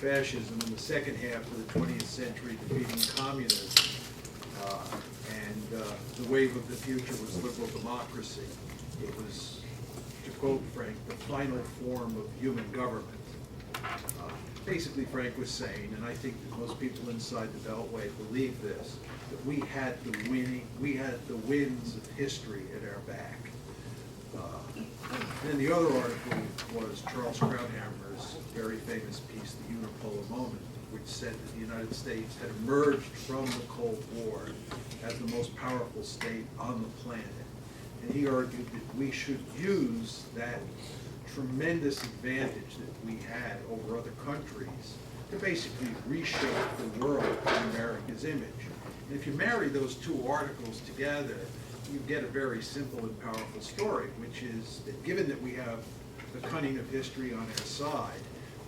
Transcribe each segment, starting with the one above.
fascism, in the second half of the 20th century defeating communism, and the wave of the future was liberal democracy. It was, to quote Frank, the final form of human government. Basically, Frank was saying, and I think that most people inside the Beltway believe this, that we had the winds of history at our back. And then the other article was Charles Krauthammer's very famous piece, The Unipolar Moment, which said that the United States had emerged from the Cold War as the most powerful state on the planet. And he argued that we should use that tremendous advantage that we had over other countries to basically reshape the world in America's image. And if you marry those two articles together, you get a very simple and powerful story, which is that given that we have the cunning of history on our side,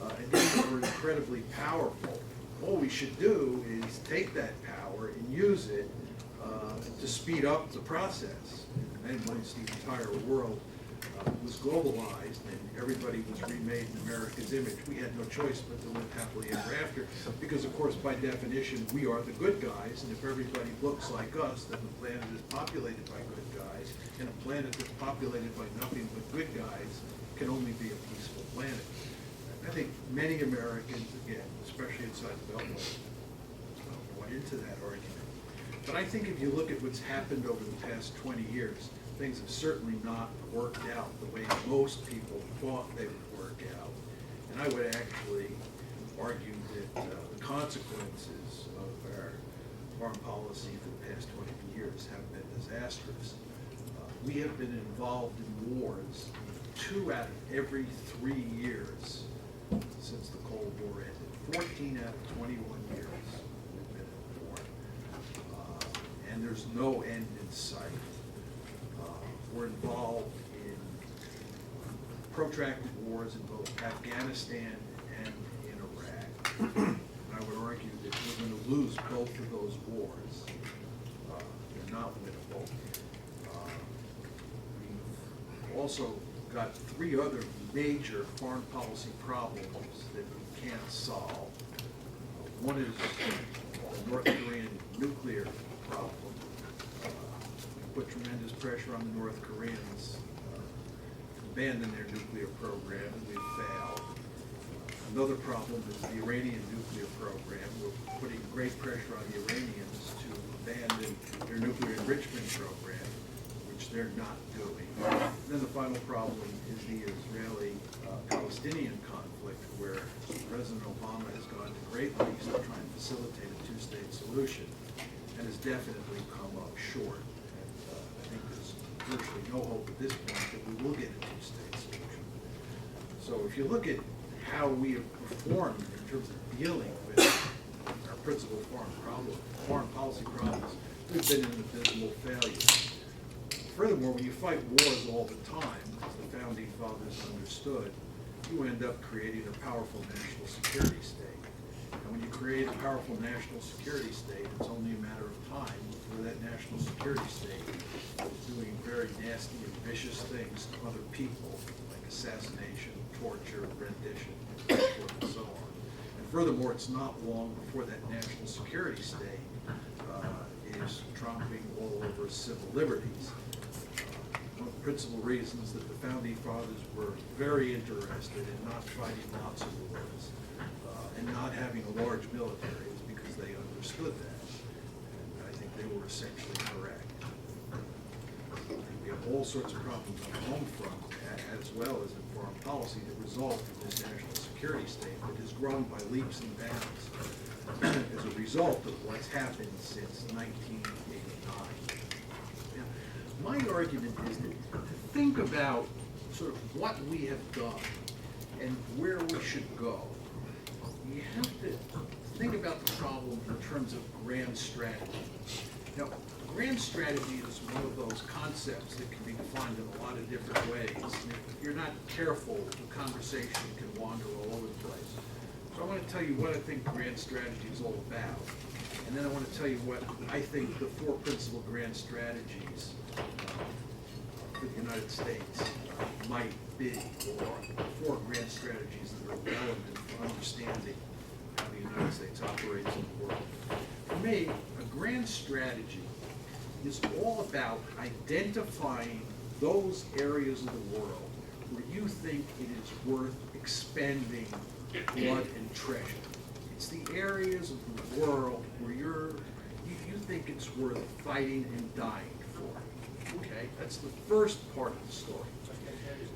and given that we're incredibly powerful, all we should do is take that power and use it to speed up the process. And then once the entire world was globalized and everybody was remade in America's image, we had no choice but to live happily ever after, because of course by definition we are the good guys, and if everybody looks like us, then the planet is populated by good guys, and a planet that's populated by nothing but good guys can only be a peaceful planet. I think many Americans, again, especially inside the Beltway, went into that argument. But I think if you look at what's happened over the past 20 years, things have certainly not worked out the way most people thought they would work out. And I would actually argue that the consequences of our foreign policy for the past 20 years have been disastrous. We have been involved in wars 2 out of every 3 years since the Cold War ended. 14 out of 21 years we've been in war. And there's no end in sight. We're involved in protracted wars in both Afghanistan and in Iraq. And I would argue that we're going to lose both of those wars. They're not winnable. We've also got 3 other major foreign policy problems that we can't solve. One is the North Korean nuclear problem. Put tremendous pressure on the North Koreans to abandon their nuclear program, and we've failed. Another problem is the Iranian nuclear program. We're putting great pressure on the Iranians to abandon their nuclear enrichment program, which they're not doing. And then the final problem is the Israeli-Palestinian conflict, where President Obama has gone to great lengths to try and facilitate a 2-state solution, and has definitely come up short. Virtually no hope at this point that we will get a 2-state solution. So if you look at how we have performed in terms of dealing with our principal foreign policy problems, we've been an abysmal failure. Furthermore, when you fight wars all the time, as the founding fathers understood, you end up creating a powerful national security state. And when you create a powerful national security state, it's only a matter of time before that national security state is doing very nasty and vicious things to other people, like assassination, torture, rendition, and so forth and so on. And furthermore, it's not long before that national security state is tromping all over civil liberties. One of the principal reasons that the founding fathers were very interested in not fighting lots of wars and not having a large military is because they understood that. And I think they were essentially correct. We have all sorts of problems on the home front as well as in foreign policy that result from this national security state that has grown by leaps and bounds as a result of what's happened since 1989. Now, my argument is that to think about sort of what we have done and where we should go, you have to think about the problem in terms of grand strategy. Now, grand strategy is one of those concepts that can be defined in a lot of different ways. And if you're not careful, the conversation can wander all over the place. So I want to tell you what I think grand strategy is all about. And then I want to tell you what I think the 4 principal grand strategies for the United States might be, or 4 grand strategies that are relevant for understanding United States operates in the world. For me, a grand strategy is all about identifying those areas of the world where you think it is worth expending blood and treasure. It's the areas of the world where you think it's worth fighting and dying for. Okay, that's the first part of the story.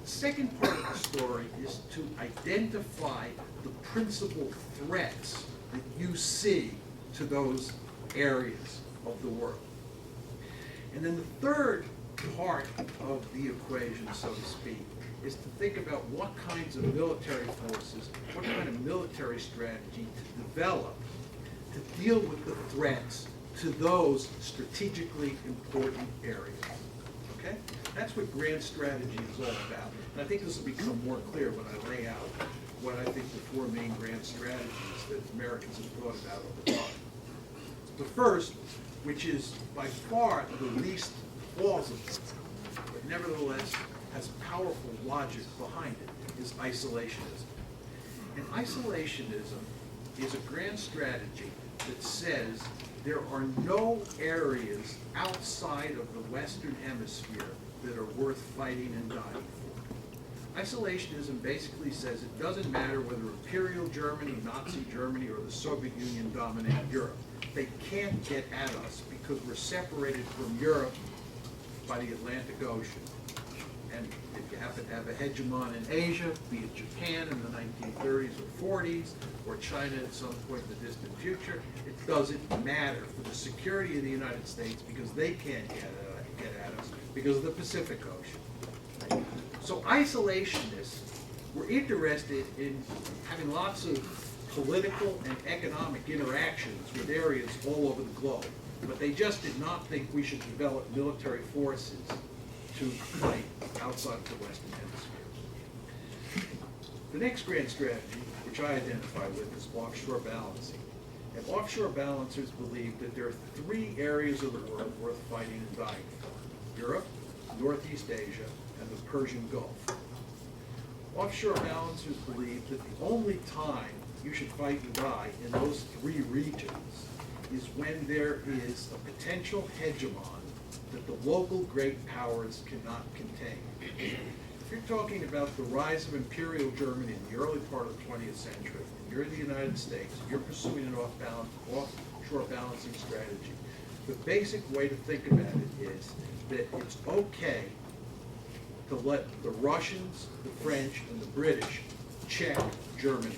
The second part of the story is to identify the principal threats that you see to those areas of the world. And then the third part of the equation, so to speak, is to think about what kinds of military forces, what kind of military strategy to develop to deal with the threats to those strategically important areas. Okay? That's what grand strategy is all about. And I think this will become more clear when I lay out what I think the four main grand strategies that Americans have thought about over time. The first, which is by far the least plausible, but nevertheless has powerful logic behind it, is isolationism. And isolationism is a grand strategy that says there are no areas outside of the Western Hemisphere that are worth fighting and dying for. Isolationism basically says it doesn't matter whether Imperial Germany, Nazi Germany, or the Soviet Union dominate Europe. They can't get at us because we're separated from Europe by the Atlantic Ocean. And if you happen to have a hegemon in Asia, be it Japan in the 1930s or 40s, or China at some point in the distant future, it doesn't matter for the security of the United States because they can't get at us because of the Pacific Ocean. So isolationists were interested in having lots of political and economic interactions with areas all over the globe, but they just did not think we should develop military forces to fight outside of the Western Hemisphere. The next grand strategy, which I identify with, is offshore balancing. And offshore balancers believe that there are three areas of the world worth fighting and dying for: Europe, Northeast Asia, and the Persian Gulf. Offshore balancers believe that the only time you should fight and die in those three regions is when there is a potential hegemon that the local great powers cannot contain. If you're talking about the rise of Imperial Germany in the early part of the 20th century, and you're in the United States, you're pursuing an offshore balancing strategy, the basic way to think about it is that it's okay to let the Russians, the French, and the British check Germany.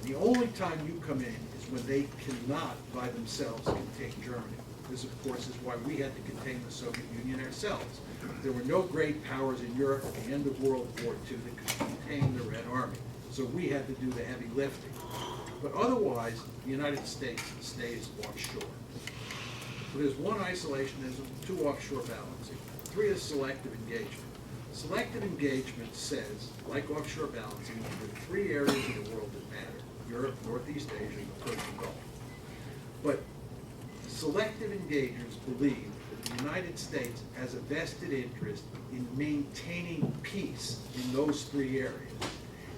And the only time you come in is when they cannot by themselves contain Germany. This, of course, is why we had to contain the Soviet Union ourselves. There were no great powers in Europe at the end of World War II that could contain the Red Army. So we had to do the heavy lifting. But otherwise, the United States stays offshore. So there's one, isolationism; two, offshore balancing; three is selective engagement. Selective engagement says, like offshore balancing, there are three areas of the world that matter: Europe, Northeast Asia, and the Persian Gulf. But selective engagers believe that the United States has a vested interest in maintaining peace in those three areas.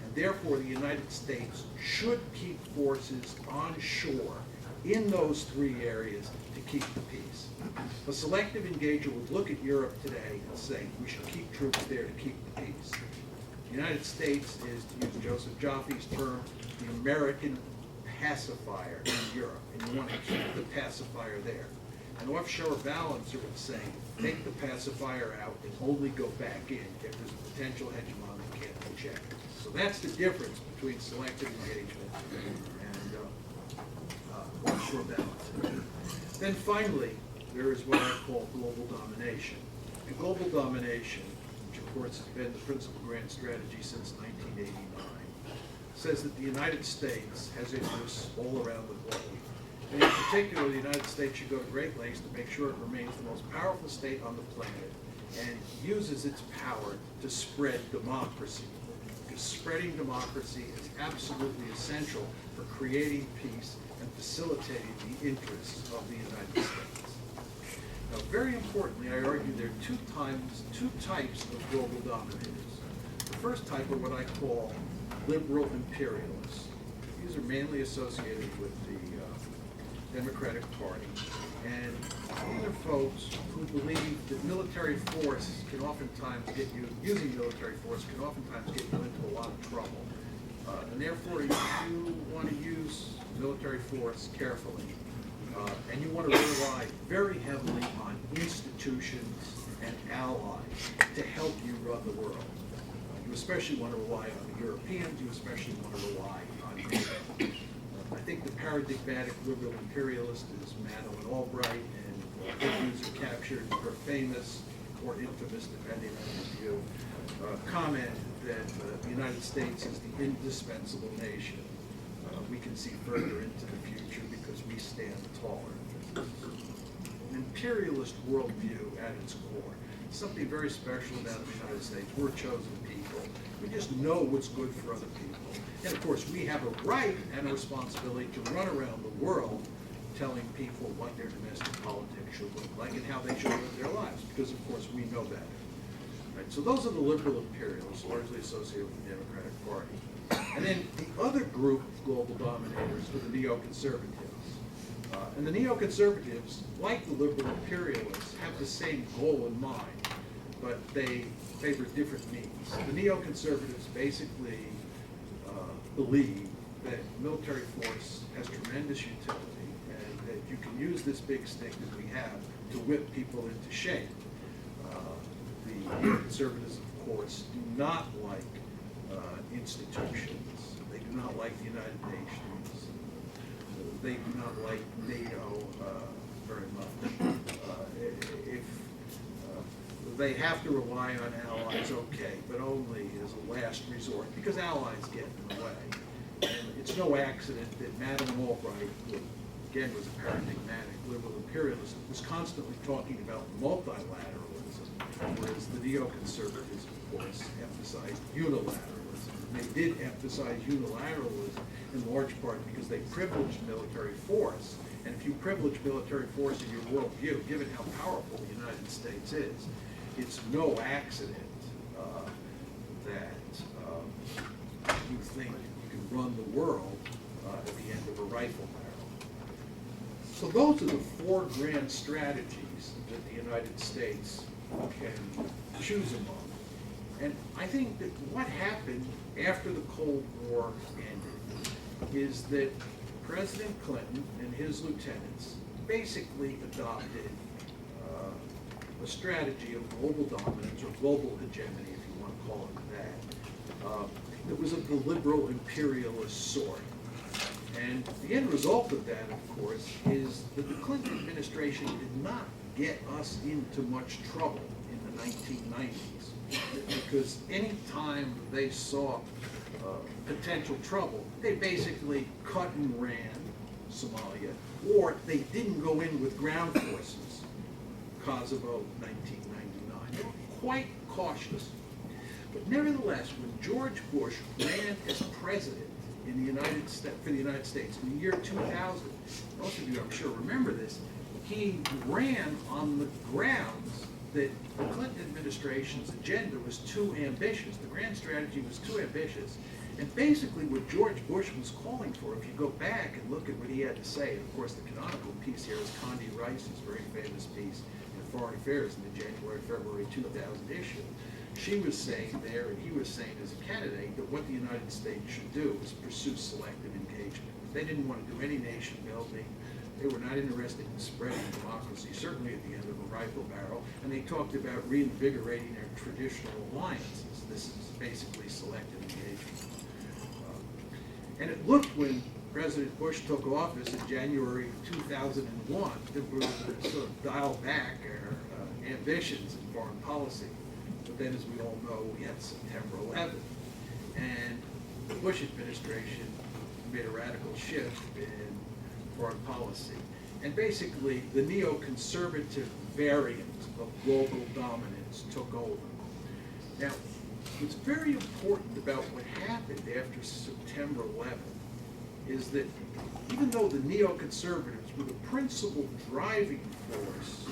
And therefore, the United States should keep forces on shore in those three areas to keep the peace. A selective engager would look at Europe today and say, we should keep troops there to keep the peace. The United States is, to use Joseph Joffe's term, the American pacifier in Europe, and you want to keep the pacifier there. An offshore balancer would say, take the pacifier out and only go back in if there's a potential hegemon that can't be checked. So that's the difference between selective engagement and offshore balancing. Then finally, there is what I call global domination. And global domination, which of course has been the principal grand strategy since 1989, says that the United States has interests all around the globe. And in particular, the United States should go to great lengths to make sure it remains the most powerful state on the planet and uses its power to spread democracy. Because spreading democracy is absolutely essential for creating peace and facilitating the interests of the United States. Now, very importantly, I argue there are two types of global dominators. The first type are what I call liberal imperialists. these are mainly associated with the Democratic Party. And these are folks who believe that military force can oftentimes get you, using military force can oftentimes get you into a lot of trouble. And therefore, you want to use military force carefully. And you want to rely very heavily on institutions and allies to help you run the world. You especially want to rely on the Europeans, you especially want to rely on NATO. I think the paradigmatic liberal imperialist is Madeleine Albright, and her views are captured in her famous or infamous, depending on your view, comment that the United States is the indispensable nation. We can see further into the future because we stand taller. An imperialist worldview at its core. Something very special about the United States. We're chosen people. We just know what's good for other people. And of course, we have a right and a responsibility to run around the world telling people what their domestic politics should look like and how they should live their lives, because of course we know better. Right? So those are the liberal imperialists, largely associated with the Democratic Party. And then the other group of global dominators are the neoconservatives. And the neoconservatives, like the liberal imperialists, have the same goal in mind, but they favor different means. The neoconservatives basically believe that military force has tremendous utility and that you can use this big stick that we have to whip people into shape. The neoconservatives, of course, do not like institutions. They do not like the United Nations. They do not like NATO very much. If they have to rely on allies, okay, but only as a last resort, because allies get in the way. And it's no accident that Madeleine Albright, who again was a paradigmatic liberal imperialist, was constantly talking about multilateralism, whereas the neoconservatives, of course, emphasized unilateralism. And they did emphasize unilateralism in large part because they privileged military force. And if you privilege military force in your worldview, given how powerful the United States is, it's no accident that you think you can run the world at the end of a rifle barrel. So those are the four grand strategies that the United States can choose among. And I think that what happened after the Cold War ended is that President Clinton and his lieutenants basically adopted a strategy of global dominance or global hegemony, if you want to call it that was of the liberal imperialist sort. And the end result of that, of course, is that the Clinton administration did not get us into much trouble in the 1990s, because any time they saw potential trouble, they basically cut and ran Somalia, or they didn't go in with ground forces. Kosovo, 1999. They were quite cautious. But nevertheless, when George Bush ran as president in the United States, for the United States in the year 2000, most of you, I'm sure, remember this, he ran on the grounds that the Clinton administration's agenda was too ambitious. The grand strategy was too ambitious. And basically what George Bush was calling for, if you go back and look at what he had to say, and of course the canonical piece here is Condi Rice's very famous piece in Foreign Affairs in the January-February 2000 issue. She was saying there, and he was saying as a candidate, that what the United States should do is pursue selective engagement. They didn't want to do any nation building. They were not interested in spreading democracy, certainly at the end of a rifle barrel, and they talked about reinvigorating their traditional alliances. This is basically selective engagement. And it looked, when President Bush took office in January 2001, that we were going to sort of dial back our ambitions in foreign policy. But then, as we all know, we had September 11th, and the Bush administration made a radical shift in foreign policy. And basically, the neoconservative variant of global dominance took over. Now, what's very important about what happened after September 11th is that even though the neoconservatives were the principal driving force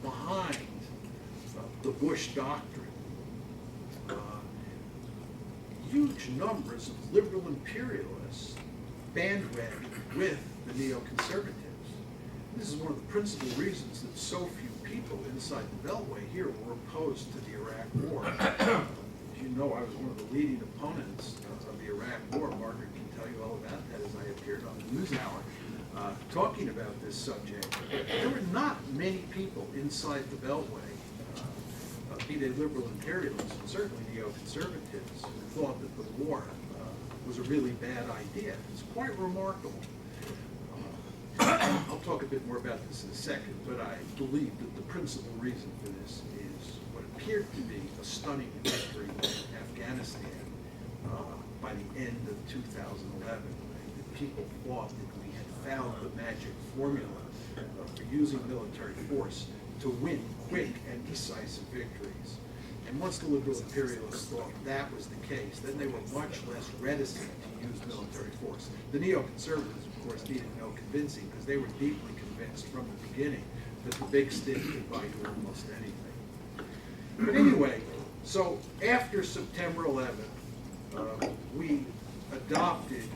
behind the Bush doctrine, huge numbers of liberal imperialists bandwagon with the neoconservatives. This is one of the principal reasons that so few people inside the Beltway here were opposed to the Iraq War. As you know, I was one of the leading opponents of the Iraq War. Margaret can tell you all about that as I appeared on the NewsHour talking about this subject. There were not many people inside the Beltway, be they liberal imperialists and certainly neoconservatives, who thought that the war was a really bad idea. It's quite remarkable. I'll talk a bit more about this in a second, but I believe that the principal reason for this is what appeared to be a stunning victory in Afghanistan by the end of 2011. The people thought that we had found the magic formula for using military force to win quick and decisive victories. And once the liberal imperialists thought that was the case, then they were much less reticent to use military force. The neoconservatives, of course, needed no convincing because they were deeply convinced from the beginning that the big stick could buy you almost anything. But anyway, so after September 11th, we adopted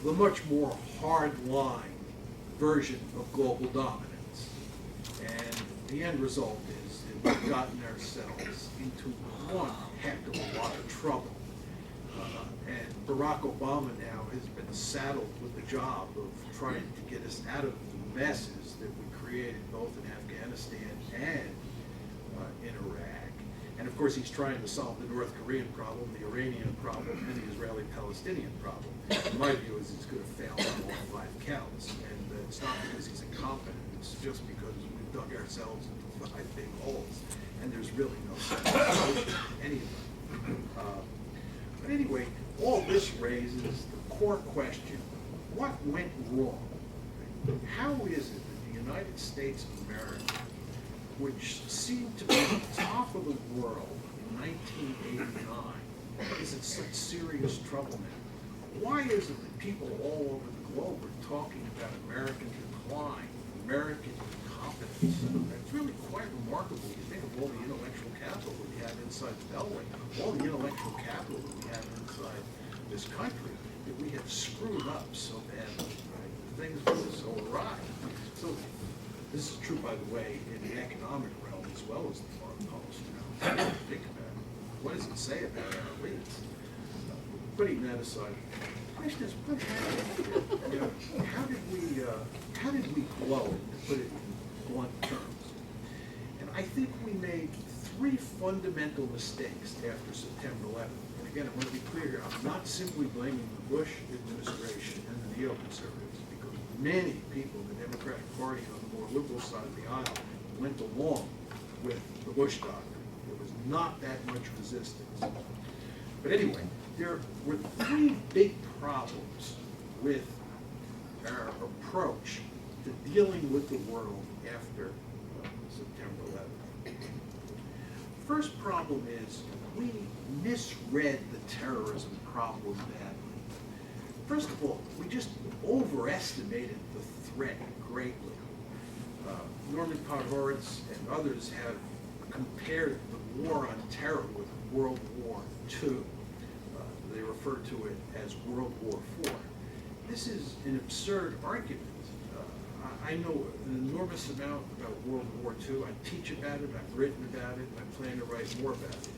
the much more hard-line version of global dominance. And the end result is that we've gotten ourselves into one heck of a lot of trouble. And Barack Obama now has been saddled with the job of trying to get us out of the messes that we created both in Afghanistan and in Iraq. And of course he's trying to solve the North Korean problem, the Iranian problem, and the Israeli-Palestinian problem. In my view is he's going to fail on all 5 counts. And it's not because he's incompetent, it's just because we've dug ourselves into 5 big holes. And there's really no solution to any of them. But anyway, all this raises the core question: what went wrong? How is it that the United States of America, which seemed to be at the top of the world in 1989, is in such serious trouble now? Why is it that people all over the globe are talking about American decline, American incompetence? It's really quite remarkable. You think of all the intellectual capital that we have inside the Beltway, all the intellectual capital that we have inside this country, that we have screwed up so badly. Right? Things go so awry. So this is true, by the way, in the economic realm as well as the foreign policy realm. Think about it. What does it say about our elites? Putting that aside, the question is, what happened here? You know, how did we blow it, to put it in blunt terms? And I think we made 3 fundamental mistakes after September 11th. And again, I want to be clear here, I'm not simply blaming the Bush administration and the neoconservatives, because many people in the Democratic Party on the more liberal side of the aisle went along with the Bush doctrine. There was not that much resistance. But anyway, there were 3 big problems with our approach to dealing with the world after September 11th. First problem is we misread the terrorism problem badly. First of all, we just overestimated the threat greatly. Norman Podhoretz and others have compared the war on terror with World War II. They refer to it as World War IV. This is an absurd argument. I know an enormous amount about World War II. I teach about it, I've written about it, and I plan to write more about it.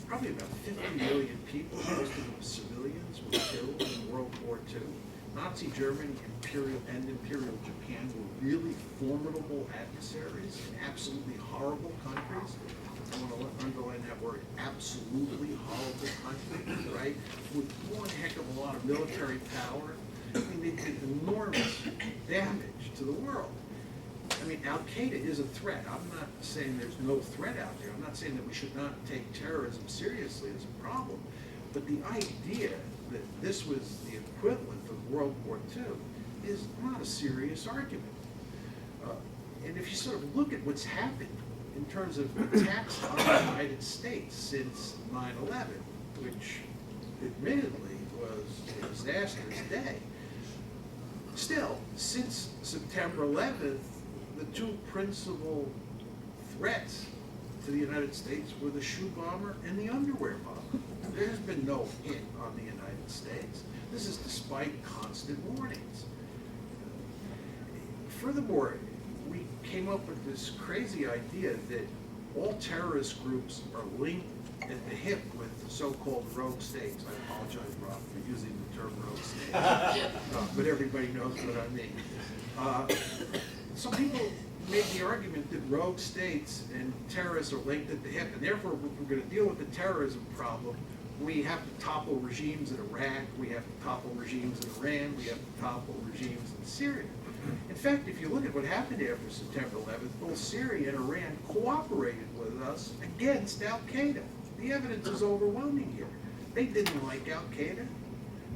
Probably about 50 million people, most of them civilians, were killed in World War II. Nazi Germany and Imperial Japan were really formidable adversaries and absolutely horrible countries. I want to underline that word, absolutely horrible countries, right? With one heck of a lot of military power. I mean, they did enormous damage to the world. I mean, Al-Qaeda is a threat. I'm not saying there's no threat out there. I'm not saying that we should not take terrorism seriously as a problem. But the idea that this was the equivalent of World War II is not a serious argument. And if you sort of look at what's happened in terms of attacks on the United States since 9/11, which admittedly was a disastrous day, still, since September 11th, the 2 principal threats to the United States were the shoe bomber and the underwear bomber. There's been no hit on the United States. This is despite constant warnings. Furthermore, we came up with this crazy idea that all terrorist groups are linked at the hip with so-called rogue states. I apologize, Rob, for using the term rogue state, but everybody knows what I mean. Some people made the argument that rogue states and terrorists are linked at the hip, and therefore, if we're going to deal with the terrorism problem, we have to topple regimes in Iraq, we have to topple regimes in Iran, we have to topple regimes in Syria. In fact, if you look at what happened after September 11th, both Syria and Iran cooperated with us against al-Qaeda. The evidence is overwhelming here. They didn't like al-Qaeda.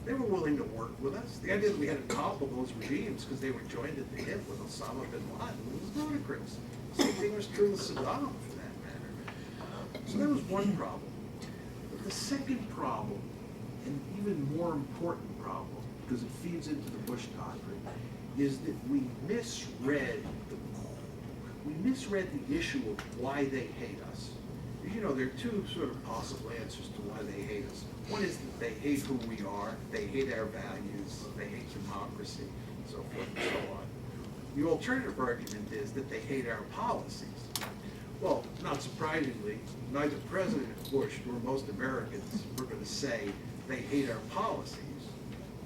They were willing to work with us. The idea that we had to topple those regimes because they were joined at the hip with Osama bin Laden was ludicrous. Same thing was true with Saddam, for that matter. So that was one problem. But the second problem, and even more important problem, because it feeds into the Bush doctrine, is that we misread the issue of why they hate us. You know, there are two sort of possible answers to why they hate us. One is that they hate who we are, they hate our values, they hate democracy, and so forth and so on. The alternative argument is that they hate our policies. Well, not surprisingly, neither President Bush nor most Americans were going to say they hate our policies,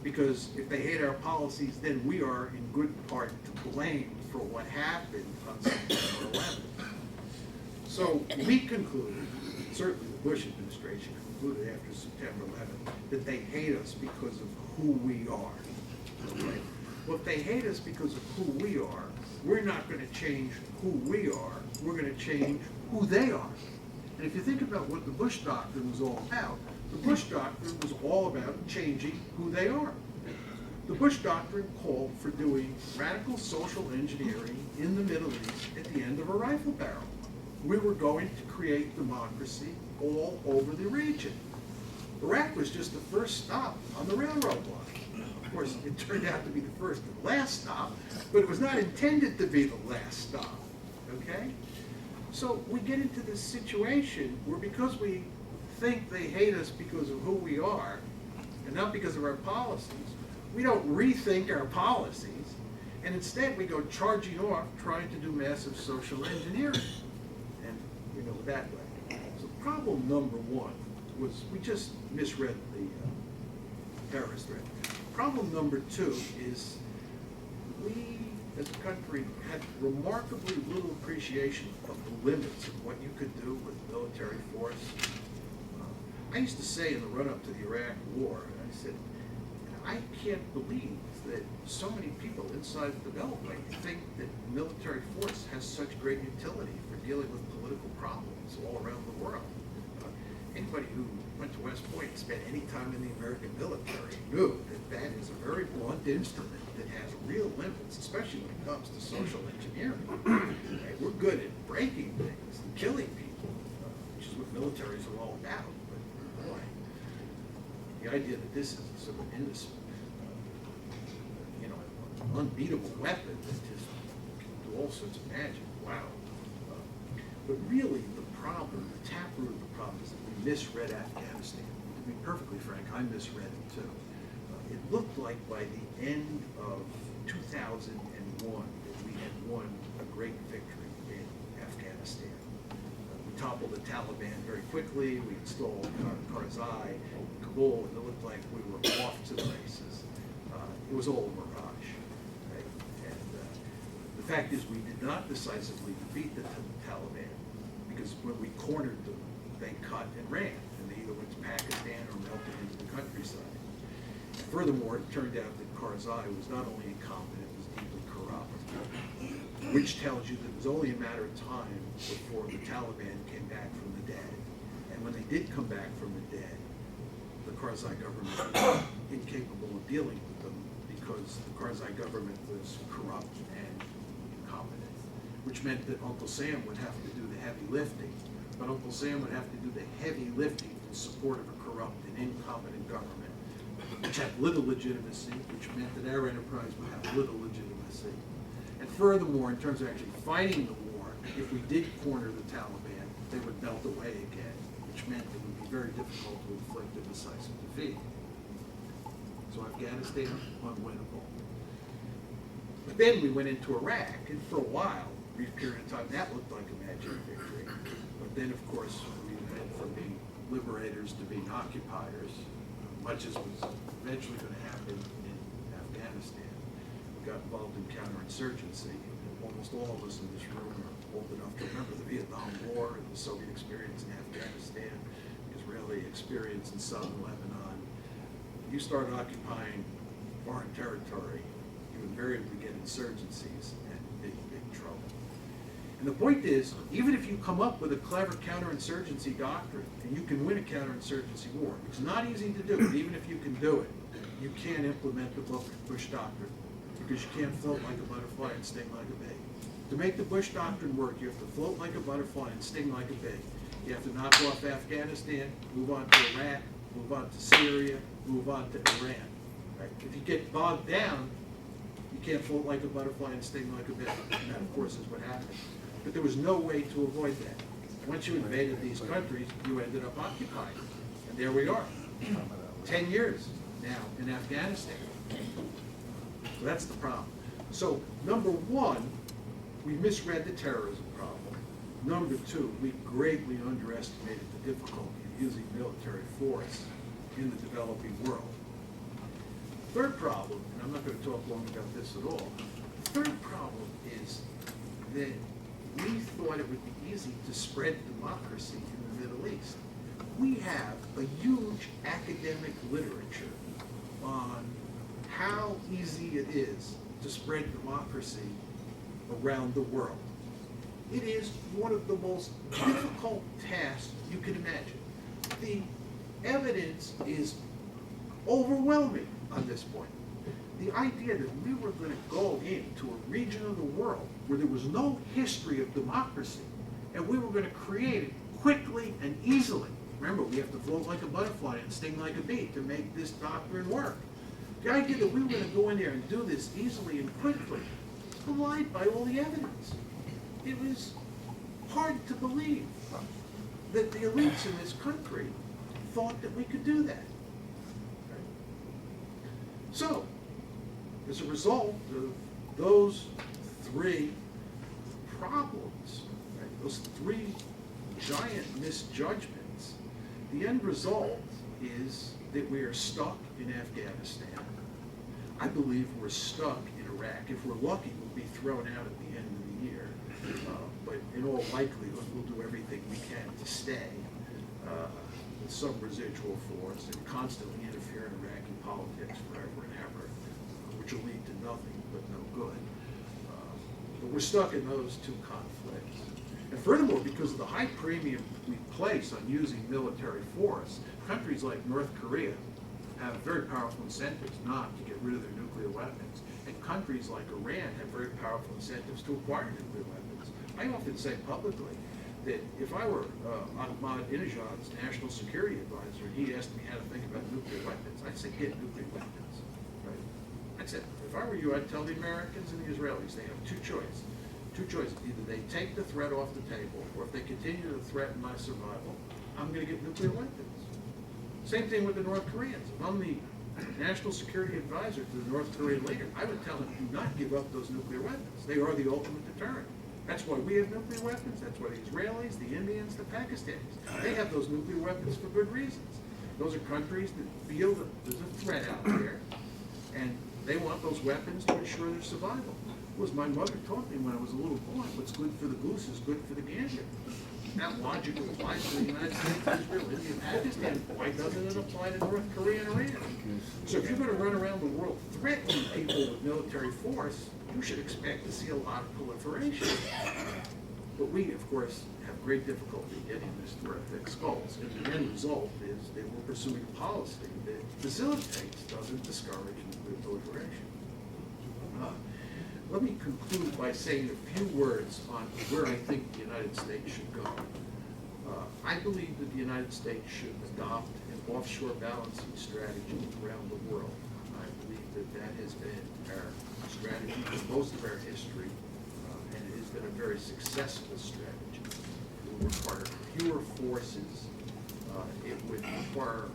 because if they hate our policies, then we are in good part to blame for what happened on September 11th. So we concluded, certainly the Bush administration concluded after September 11th, that they hate us because of who we are. Okay? Well, if they hate us because of who we are, we're not going to change who we are, we're going to change who they are. And if you think about what the Bush doctrine was all about, the Bush doctrine was all about changing who they are. The Bush doctrine called for doing radical social engineering in the Middle East at the end of a rifle barrel. We were going to create democracy all over the region. Iraq was just the first stop on the railroad line. Of course, it turned out to be the first and last stop, but it was not intended to be the last stop, okay? So we get into this situation where, because we think they hate us because of who we are and not because of our policies, we don't rethink our policies, and instead we go charging off trying to do massive social engineering. And we go that way. So problem number one was we just misread the terrorist threat. Problem number two is we, as a country, had remarkably little appreciation of the limits of what you could do with military force. I used to say in the run-up to the Iraq War, I said, I can't believe that so many people inside the Beltway think that military force has such great utility for dealing with political problems all around the world. Anybody who went to West Point and spent any time in the American military knew that that is a very blunt instrument that has real limits, especially when it comes to social engineering. Okay, we're good at breaking things and killing people, which is what militaries are all about. But boy, the idea that this is sort of an unbeatable weapon that just can do all sorts of magic, wow. But really the problem, the taproot of the problem, is that we misread Afghanistan. To be perfectly frank, I misread it too. It looked like by the end of 2001 that we had won a great victory in Afghanistan. We toppled the Taliban very quickly, we installed Karzai in Kabul, and it looked like we were off to the races. It was all a mirage. Right? And the fact is, we did not decisively defeat the Taliban, because when we cornered them, they cut and ran, and they either went to Pakistan or melted into the countryside. Furthermore, it turned out that Karzai was not only incompetent, it was deeply corrupt, which tells you that it was only a matter of time before the Taliban came back from the dead. And when they did come back from the dead, the Karzai government was incapable of dealing with them because the Karzai government was corrupt and incompetent, which meant that Uncle Sam would have to do the heavy lifting. But Uncle Sam would have to do the heavy lifting in support of a corrupt and incompetent government, which had little legitimacy, which meant that our enterprise would have little legitimacy. And furthermore, in terms of actually fighting the war, if we did corner the Taliban, they would melt away again, which meant it would be very difficult to inflict a decisive defeat. So So Afghanistan, unwinnable. But then we went into Iraq, and for a while, a brief period of time, that looked like a magic victory. But then, of course, we went from being liberators to being occupiers, much as was eventually going to happen in Afghanistan. We got involved in counterinsurgency. Almost all of us in this room are old enough to remember the Vietnam War and the Soviet experience in Afghanistan, the Israeli experience in southern Lebanon. You start occupying foreign territory, you invariably get insurgencies and big, big trouble. And the point is, even if you come up with a clever counterinsurgency doctrine, and you can win a counterinsurgency war, it's not easy to do, but even if you can do it, you can't implement the Bush doctrine, because you can't float like a butterfly and sting like a bee. To make the Bush doctrine work, you have to float like a butterfly and sting like a bee. You have to knock off Afghanistan, move on to Iraq, move on to Syria, move on to Iran. Right? If you get bogged down, you can't float like a butterfly and sting like a bee. And that, of course, is what happened. But there was no way to avoid that. Once you invaded these countries, you ended up occupying. And there we are, 10 years now in Afghanistan. So that's the problem. So number one, we misread the terrorism problem. Number two, we greatly underestimated the difficulty of using military force in the developing world. Third problem, and I'm not going to talk long about this at all, the third problem is that we thought it would be easy to spread democracy in the Middle East. We have a huge academic literature on how easy it is to spread democracy around the world. It is one of the most difficult tasks you can imagine. The evidence is overwhelming on this point. The idea that we were going to go into a region of the world where there was no history of democracy and we were going to create it quickly and easily. Remember, we have to float like a butterfly and sting like a bee to make this doctrine work. The idea that we were going to go in there and do this easily and quickly is belied by all the evidence. It was hard to believe that the elites in this country thought that we could do that. Right? So, as a result of those three problems, right, those three giant misjudgments, the end result is that we are stuck in Afghanistan. I believe we're stuck in Iraq. If we're lucky, we'll be thrown out at the end of the year. But in all likelihood, we'll do everything we can to stay with some residual force and constantly interfere in Iraqi politics forever and ever, which will lead to nothing but no good. But we're stuck in those two conflicts. And furthermore, because of the high premium we place on using military force, countries like North Korea have very powerful incentives not to get rid of their nuclear weapons. And countries like Iran have very powerful incentives to acquire nuclear weapons. I often say publicly that if I were Ahmadinejad's national security advisor and he asked me how to think about nuclear weapons, I'd say get nuclear weapons. Right? That's it. If I were you, I'd tell the Americans and the Israelis they have two choices. Either they take the threat off the table, or if they continue to threaten my survival, I'm going to get nuclear weapons. Same thing with the North Koreans. If I'm the national security advisor to the North Korean leader, I would tell them, do not give up those nuclear weapons. They are the ultimate deterrent. That's why we have nuclear weapons. That's why the Israelis, the Indians, the Pakistanis, they have those nuclear weapons for good reasons. Those are countries that feel that there's a threat out there, and they want those weapons to ensure their survival. It was my mother taught me when I was a little boy, what's good for the goose is good for the gander. That logic applies to the United States, Israel, India, and Pakistan. Why doesn't it apply to North Korea and Iran? So if you're going to run around the world threatening people with military force, you should expect to see a lot of proliferation. But we, of course, have great difficulty getting this threat fixed goals. And the end result is that we're pursuing a policy that facilitates, doesn't discourage nuclear proliferation. Let me conclude by saying a few words on where I think the United States should go. I believe that the United States should adopt an offshore balancing strategy around the world. I believe that that has been our strategy for most of our history, and it has been a very successful strategy. It would require fewer forces. It would require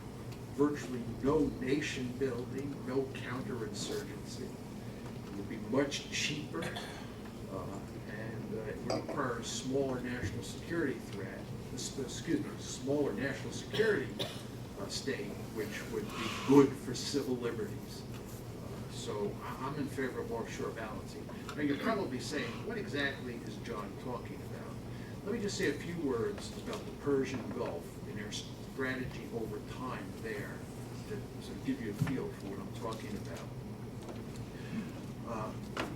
virtually no nation building, no counterinsurgency. It would be much cheaper, and it would require a smaller national security threat, smaller national security state, which would be good for civil liberties. So I'm in favor of offshore balancing. Now you're probably saying, what exactly is John talking about? Let me just say a few words about the Persian Gulf and our strategy over time there to sort of give you a feel for what I'm talking about.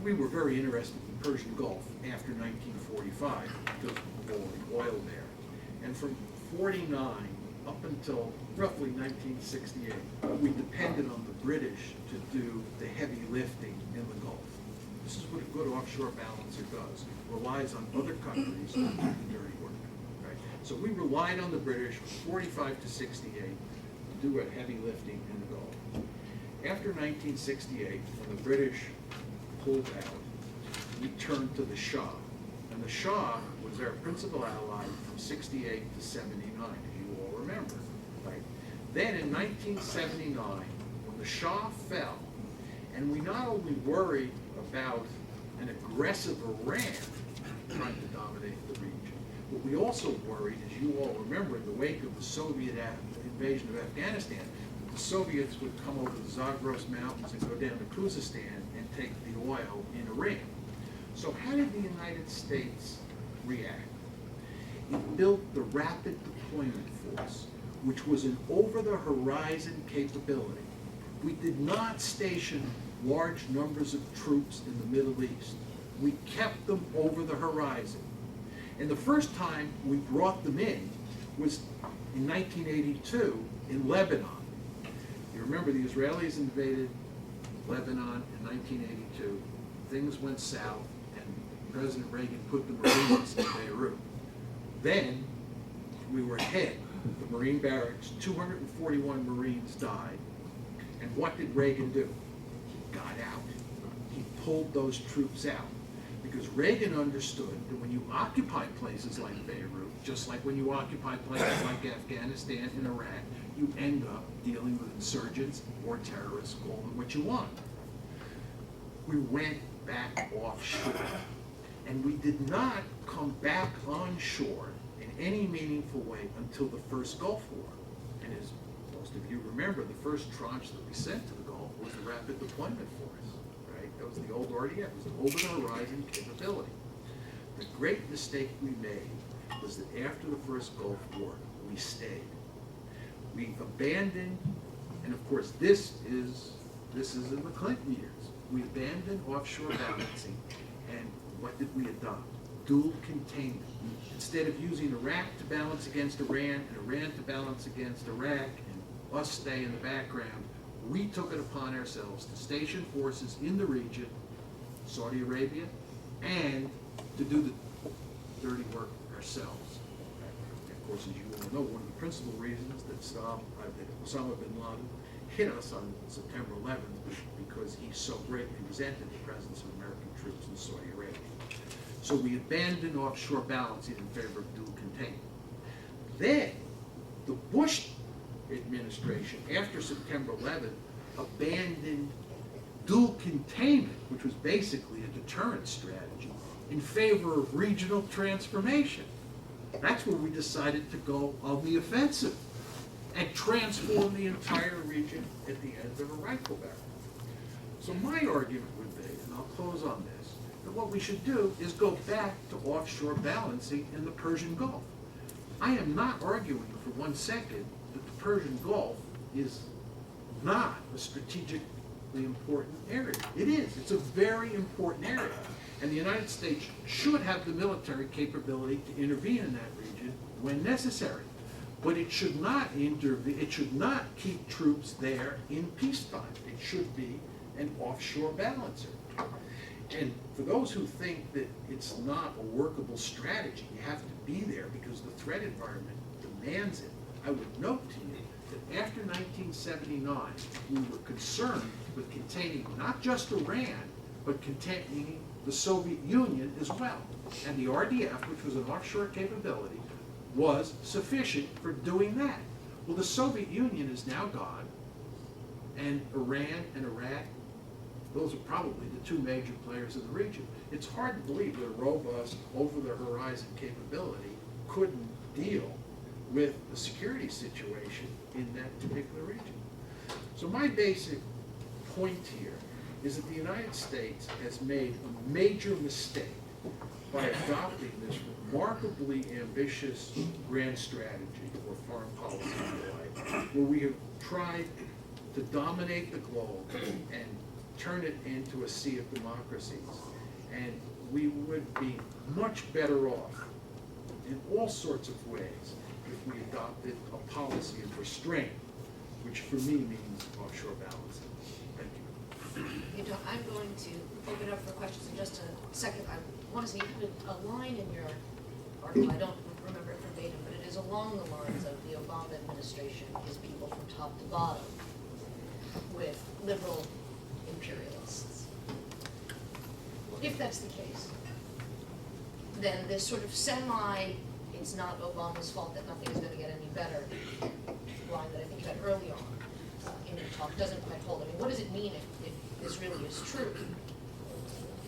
We were very interested in the Persian Gulf after 1945 because of the oil there. And from 49 up until roughly 1968, we depended on the British to do the heavy lifting in the Gulf. This is what a good offshore balancer does. It relies on other countries to do the dirty work. Right? So we relied on the British from 45 to 68 to do a heavy lifting in the Gulf. After 1968, when the British pulled out, we turned to the Shah. And the Shah was our principal ally from 68 to 79, as you all remember. Right? Then in 1979, when the Shah fell, and we not only worried about an aggressive Iran trying to dominate the region, but we also worried, as you all remember, in the wake of the Soviet invasion of Afghanistan, that the Soviets would come over the Zagros Mountains and go down to Khuzestan and take the oil in Iran. So how did the United States react? It built the Rapid Deployment Force, which was an over-the-horizon capability. We did not station large numbers of troops in the Middle East. We kept them over the horizon. And the first time we brought them in was in 1982 in Lebanon. You remember the Israelis invaded Lebanon in 1982. Things went south, and President Reagan put the Marines in Beirut. Then we were ahead. The Marine barracks, 241 Marines died. And what did Reagan do? He got out. He pulled those troops out. Because Reagan understood that when you occupy places like Beirut, just like when you occupy places like Afghanistan and Iraq, you end up dealing with insurgents or terrorists, call them what you want. We went back offshore. And we did not come back onshore in any meaningful way until the first Gulf War. And as most of you remember, the first tranche that we sent to the Gulf was the Rapid Deployment Force, right? That was the old RDF. It was an over-the-horizon capability. The great mistake we made was that after the first Gulf War, we stayed. We abandoned, and of course this is in the Clinton years, we abandoned offshore balancing, and what did we adopt? Dual containment. Instead of using Iraq to balance against Iran and Iran to balance against Iraq and us stay in the background, we took it upon ourselves to station forces in the region, Saudi Arabia, and to do the dirty work ourselves. And of course, as you all know, one of the principal reasons that Osama bin Laden hit us on September 11th was because he so greatly resented the presence of American troops in Saudi Arabia. So we abandoned offshore balancing in favor of dual containment. Then, the Bush administration, after September 11th, abandoned dual containment, which was basically a deterrent strategy, in favor of regional transformation. That's where we decided to go on the offensive and transform the entire region at the end of a rifle barrel. So my argument would be, and I'll close on this, that what we should do is go back to offshore balancing in the Persian Gulf. I am not arguing for 1 second that the Persian Gulf is not a strategically important area. It is. It's a very important area. And the United States should have the military capability to intervene in that region when necessary. But it should not intervene, it should not keep troops there in peacetime. It should be an offshore balancer. And for those who think that it's not a workable strategy, you have to be there because the threat environment demands it, I would note to you that after 1979, we were concerned with containing not just Iran, but containing the Soviet Union as well. And the RDF, which was an offshore capability, was sufficient for doing that. Well, the Soviet Union is now gone, and Iran and Iraq, those are probably the two major players in the region. It's hard to believe that a robust, over-the-horizon capability couldn't deal with the security situation in that particular region. So my basic point here is that the United States has made a major mistake by adopting this remarkably ambitious grand strategy or foreign policy, if you like, where we have tried to dominate the globe and turn it into a sea of democracies. And we would be much better off in all sorts of ways if we adopted a policy of restraint, which for me means offshore balancing. Thank you. You know, I'm going to open up for questions in just a second. I want to say you put a line in your article, I don't remember it verbatim, but it is along the lines of the Obama administration is people from top to bottom with liberal imperialists. If that's the case, then this sort of it's not Obama's fault that nothing is going to get any better line that I think you had early on in your talk doesn't quite hold. I mean, what does it mean if this really is true,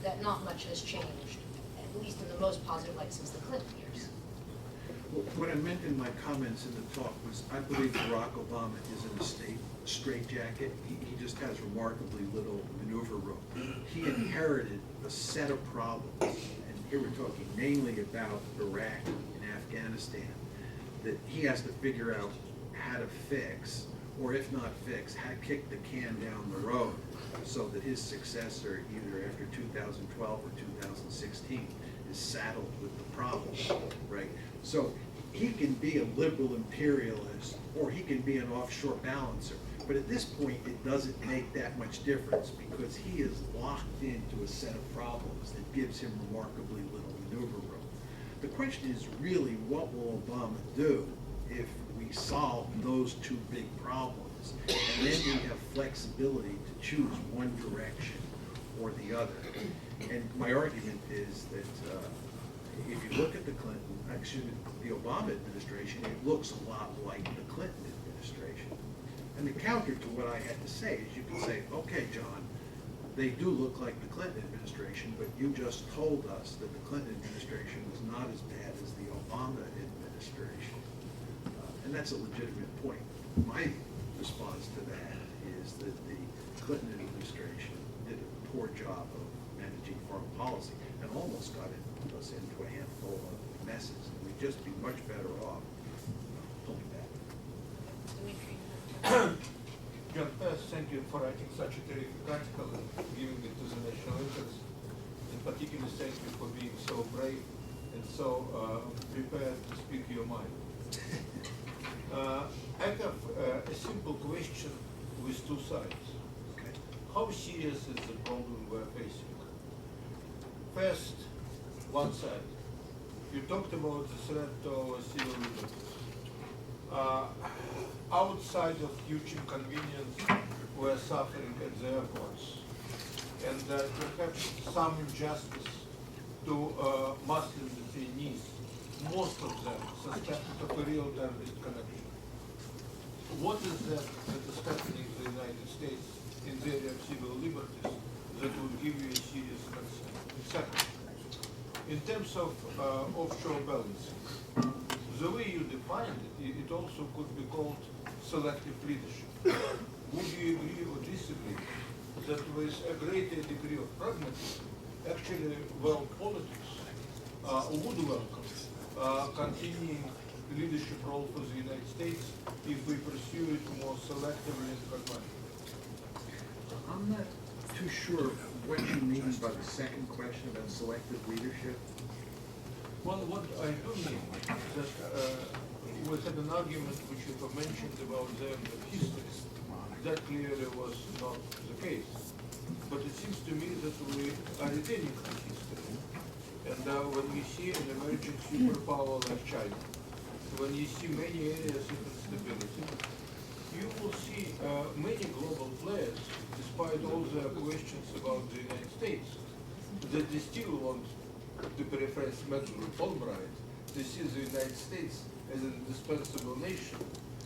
that not much has changed, at least in the most positive light since the Clinton years? Well, what I meant in my comments in the talk was I believe Barack Obama is in a straitjacket. He just has remarkably little maneuver room. He inherited a set of problems, and here we're talking mainly about Iraq and Afghanistan, that he has to figure out how to fix, or if not fix, how to kick the can down the road so that his successor, either after 2012 or 2016, is saddled with the problem, right? So he can be a liberal imperialist, or he can be an offshore balancer. But at this point, it doesn't make that much difference because he is locked into a set of problems that gives him remarkably little maneuver room. The question is really, what will Obama do if we solve those two big problems, and then we have flexibility to choose one direction or the other? And my argument is that if you look at the the Obama administration, it looks a lot like the Clinton administration. And the counter to what I had to say is you can say, okay, John, they do look like the Clinton administration, but you just told us that the Clinton administration was not as bad as the Obama administration. And that's a legitimate point. My response to that is that the Clinton administration did a poor job of managing foreign policy and almost got us into a handful of messes. And we'd just be much better off pulling back. John, first, thank you for writing such a terrific article and giving it to the national interest. In particular, thank you for being so brave and so prepared to speak your mind. I have a simple question with two sides. Okay. How serious is the problem we're facing? First, one side. You talked about the threat to our civil liberties. Outside of huge inconvenience, we're suffering at the airports. And perhaps some injustice to Muslim detainees, most of them suspected of a real terrorist connection. What is that is happening in the United States in the area of civil liberties that would give you a serious concern? Second, in terms of offshore balancing, the way you defined it, it also could be called selective leadership. Would you agree or disagree that with a greater degree of pragmatism, actually world politics would welcome continuing leadership role for the United States if we pursue it more selectively and pragmatically? I'm not too sure what you mean by the second question about selective leadership. Well, what I do mean is that we had an argument which you have mentioned about the end of history. That clearly was not the case. But it seems to me that we are retaining that history. And when we see an emerging superpower like China, when you see many areas of instability, you will see many global players, despite all their questions about the United States, that they still want, to paraphrase Madeleine Albright, they see the United States as an indispensable nation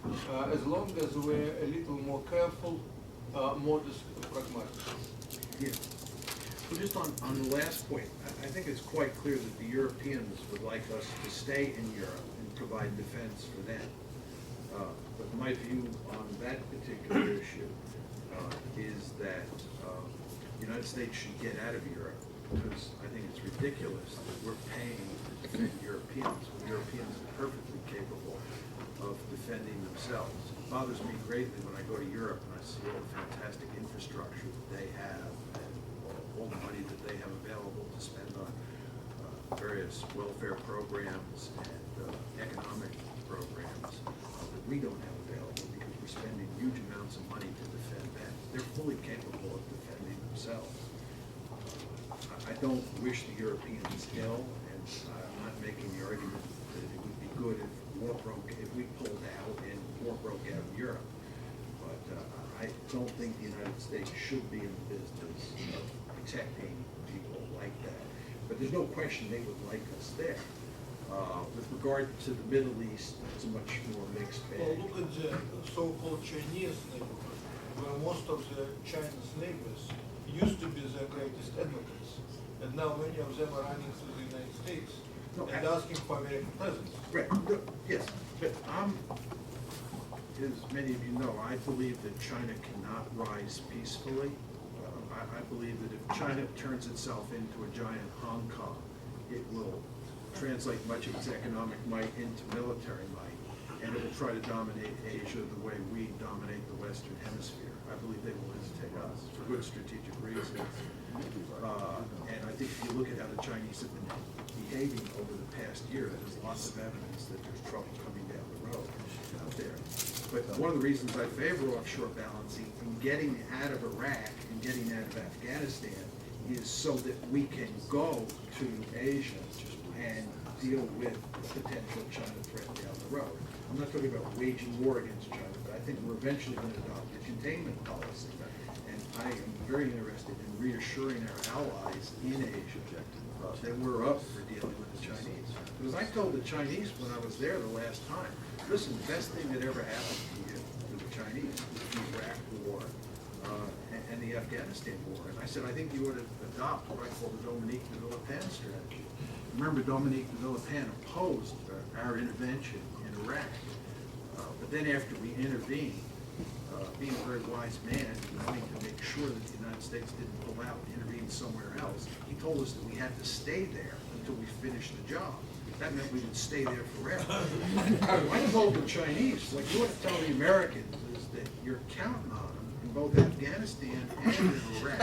as long as we're a little more careful, modest, pragmatic. Yeah. Well, just on the last point, I think it's quite clear that the Europeans would like us to stay in Europe and provide defense for them. But my view on that particular issue is that the United States should get out of Europe, because I think it's ridiculous that we're paying to defend Europeans when Europeans are perfectly capable of defending themselves. It bothers me greatly when I go to Europe and I see all the fantastic infrastructure that they have and all the money that they have available to spend on various welfare programs and economic programs that we don't have available, because we're spending huge amounts of money to defend them. They're fully capable of defending themselves. I don't wish the Europeans ill, and I'm not making the argument that it would be good if we pulled out and war broke out in Europe. But I don't think the United States should be in the business of protecting people like that. But there's no question they would like us there. With regard to the Middle East, it's a much more mixed Well, bag. look at the so-called Chinese neighborhood, where most of the Chinese neighbors used to be their greatest advocates, and now many of them are running through the United States No, and asking for American presence. Right, no, yes, but as many of you know, I believe that China cannot rise peacefully. I believe that if China turns itself into a giant Hong Kong, it will translate much of its economic might into military might, and it will try to dominate Asia the way we dominate the Western Hemisphere. I believe they will imitate us for good strategic reasons. And I think if you look at how the Chinese have been behaving over the past year, there's lots of evidence that there's trouble coming down the road out there. But one of the reasons I favor offshore balancing and getting out of Iraq and getting out of Afghanistan is so that we can go to Asia and deal with the potential China threat down the road. I'm not talking about waging war against China, but I think we're eventually going to adopt a containment policy. And I am very interested in reassuring our allies in Asia that we're up for dealing with the Chinese. Because I told the Chinese when I was there the last time, listen, the best thing that ever happened to you, to the Chinese, was the Iraq war and the Afghanistan war. And I said, I think you ought to adopt what I call the Dominique de Villepin strategy. Remember, Dominique de Villepin opposed our intervention in Iraq. But then after we intervened, being a very wise man, knowing to make sure that the United States didn't pull out and intervene somewhere else, he told us that we had to stay there until we finished the job. That meant we would stay there forever. I told the Chinese, what you want to tell the Americans is that you're counting on them in both Afghanistan and in Iraq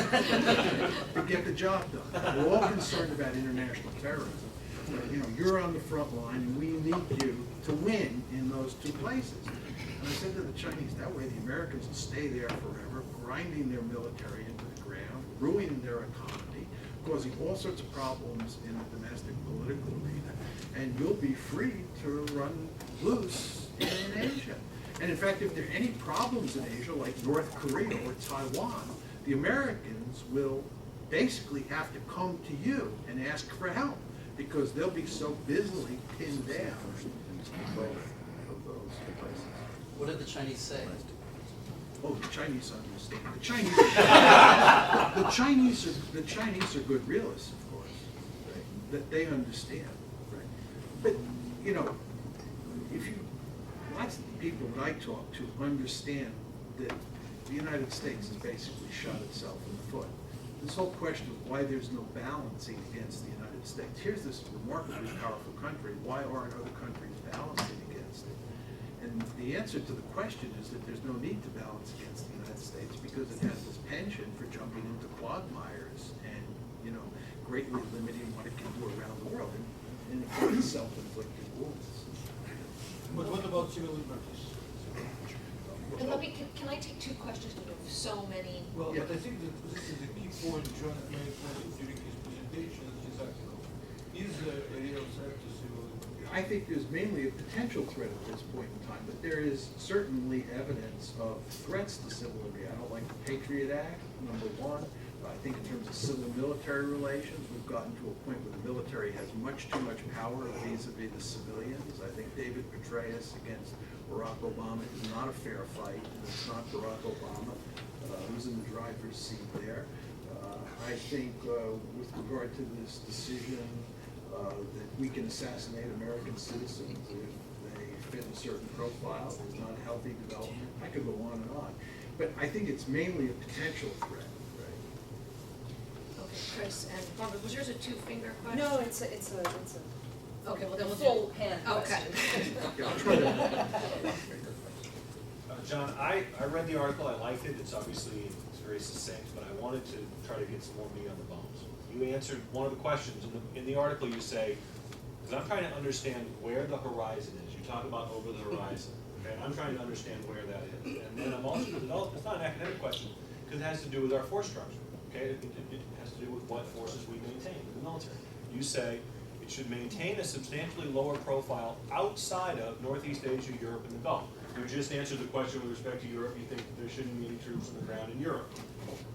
to get the job done. We're all concerned about international terrorism. But, you're on the front line, and we need you to win in those two places. And I said to the Chinese, that way the Americans will stay there forever, grinding their military into the ground, ruining their economy, causing all sorts of problems in the domestic political arena, and you'll be free to run loose in Asia. And in fact, if there are any problems in Asia, like North Korea or Taiwan, the Americans will basically have to come to you and ask for help, because they'll be so busily pinned down in both of those places. What did the Chinese say? Oh, the Chinese understand. The Chinese are good realists, of course. Right? That they understand. Right? But lots of the people that I talk to understand that the United States has basically shot itself in the foot. This whole question of why there's no balancing against the United States. Here's this remarkably powerful country. Why aren't other countries balancing against it? And the answer to the question is that there's no need to balance against the United States, because it has this penchant for jumping into quagmires and, greatly limiting what it can do around the world and it's self-inflicted wounds. But what about civil liberties? And can I take two questions because we have so many? Well, Yeah. but I think that this is a key point John made during his presentation and his article. Is there a real threat to civil liberties? I think there's mainly a potential threat at this point in time, but there is certainly evidence of threats to civil liberty. I don't like the Patriot Act, number one. I think in terms of civil-military relations, we've gotten to a point where the military has much too much power vis-a-vis the civilians. I think David Petraeus against Barack Obama is not a fair fight, and it's not Barack Obama who's in the driver's seat there. I think with regard to this decision that we can assassinate American citizens if they fit a certain profile, is not a healthy development. I could go on and on. But I think it's mainly a potential threat. Okay, Chris, and Barbara, was yours a two-finger question? No, it's a Okay, well then we'll do. full hand Okay. question. Yeah, I'll try to. John, I read the article, I liked it, it's very succinct, but I wanted to try to get some more meat on the bones. You answered one of the questions, in the article you say, because I'm trying to understand where the horizon is, you talk about over the horizon, okay, I'm trying to understand where that is. And then I'm also, it's not an academic question, because it has to do with our force structure, okay? It has to do with what forces we maintain in the military. You say it should maintain a substantially lower profile outside of Northeast Asia, Europe, and the Gulf. You just answered the question with respect to Europe, you think there shouldn't be any troops on the ground in Europe.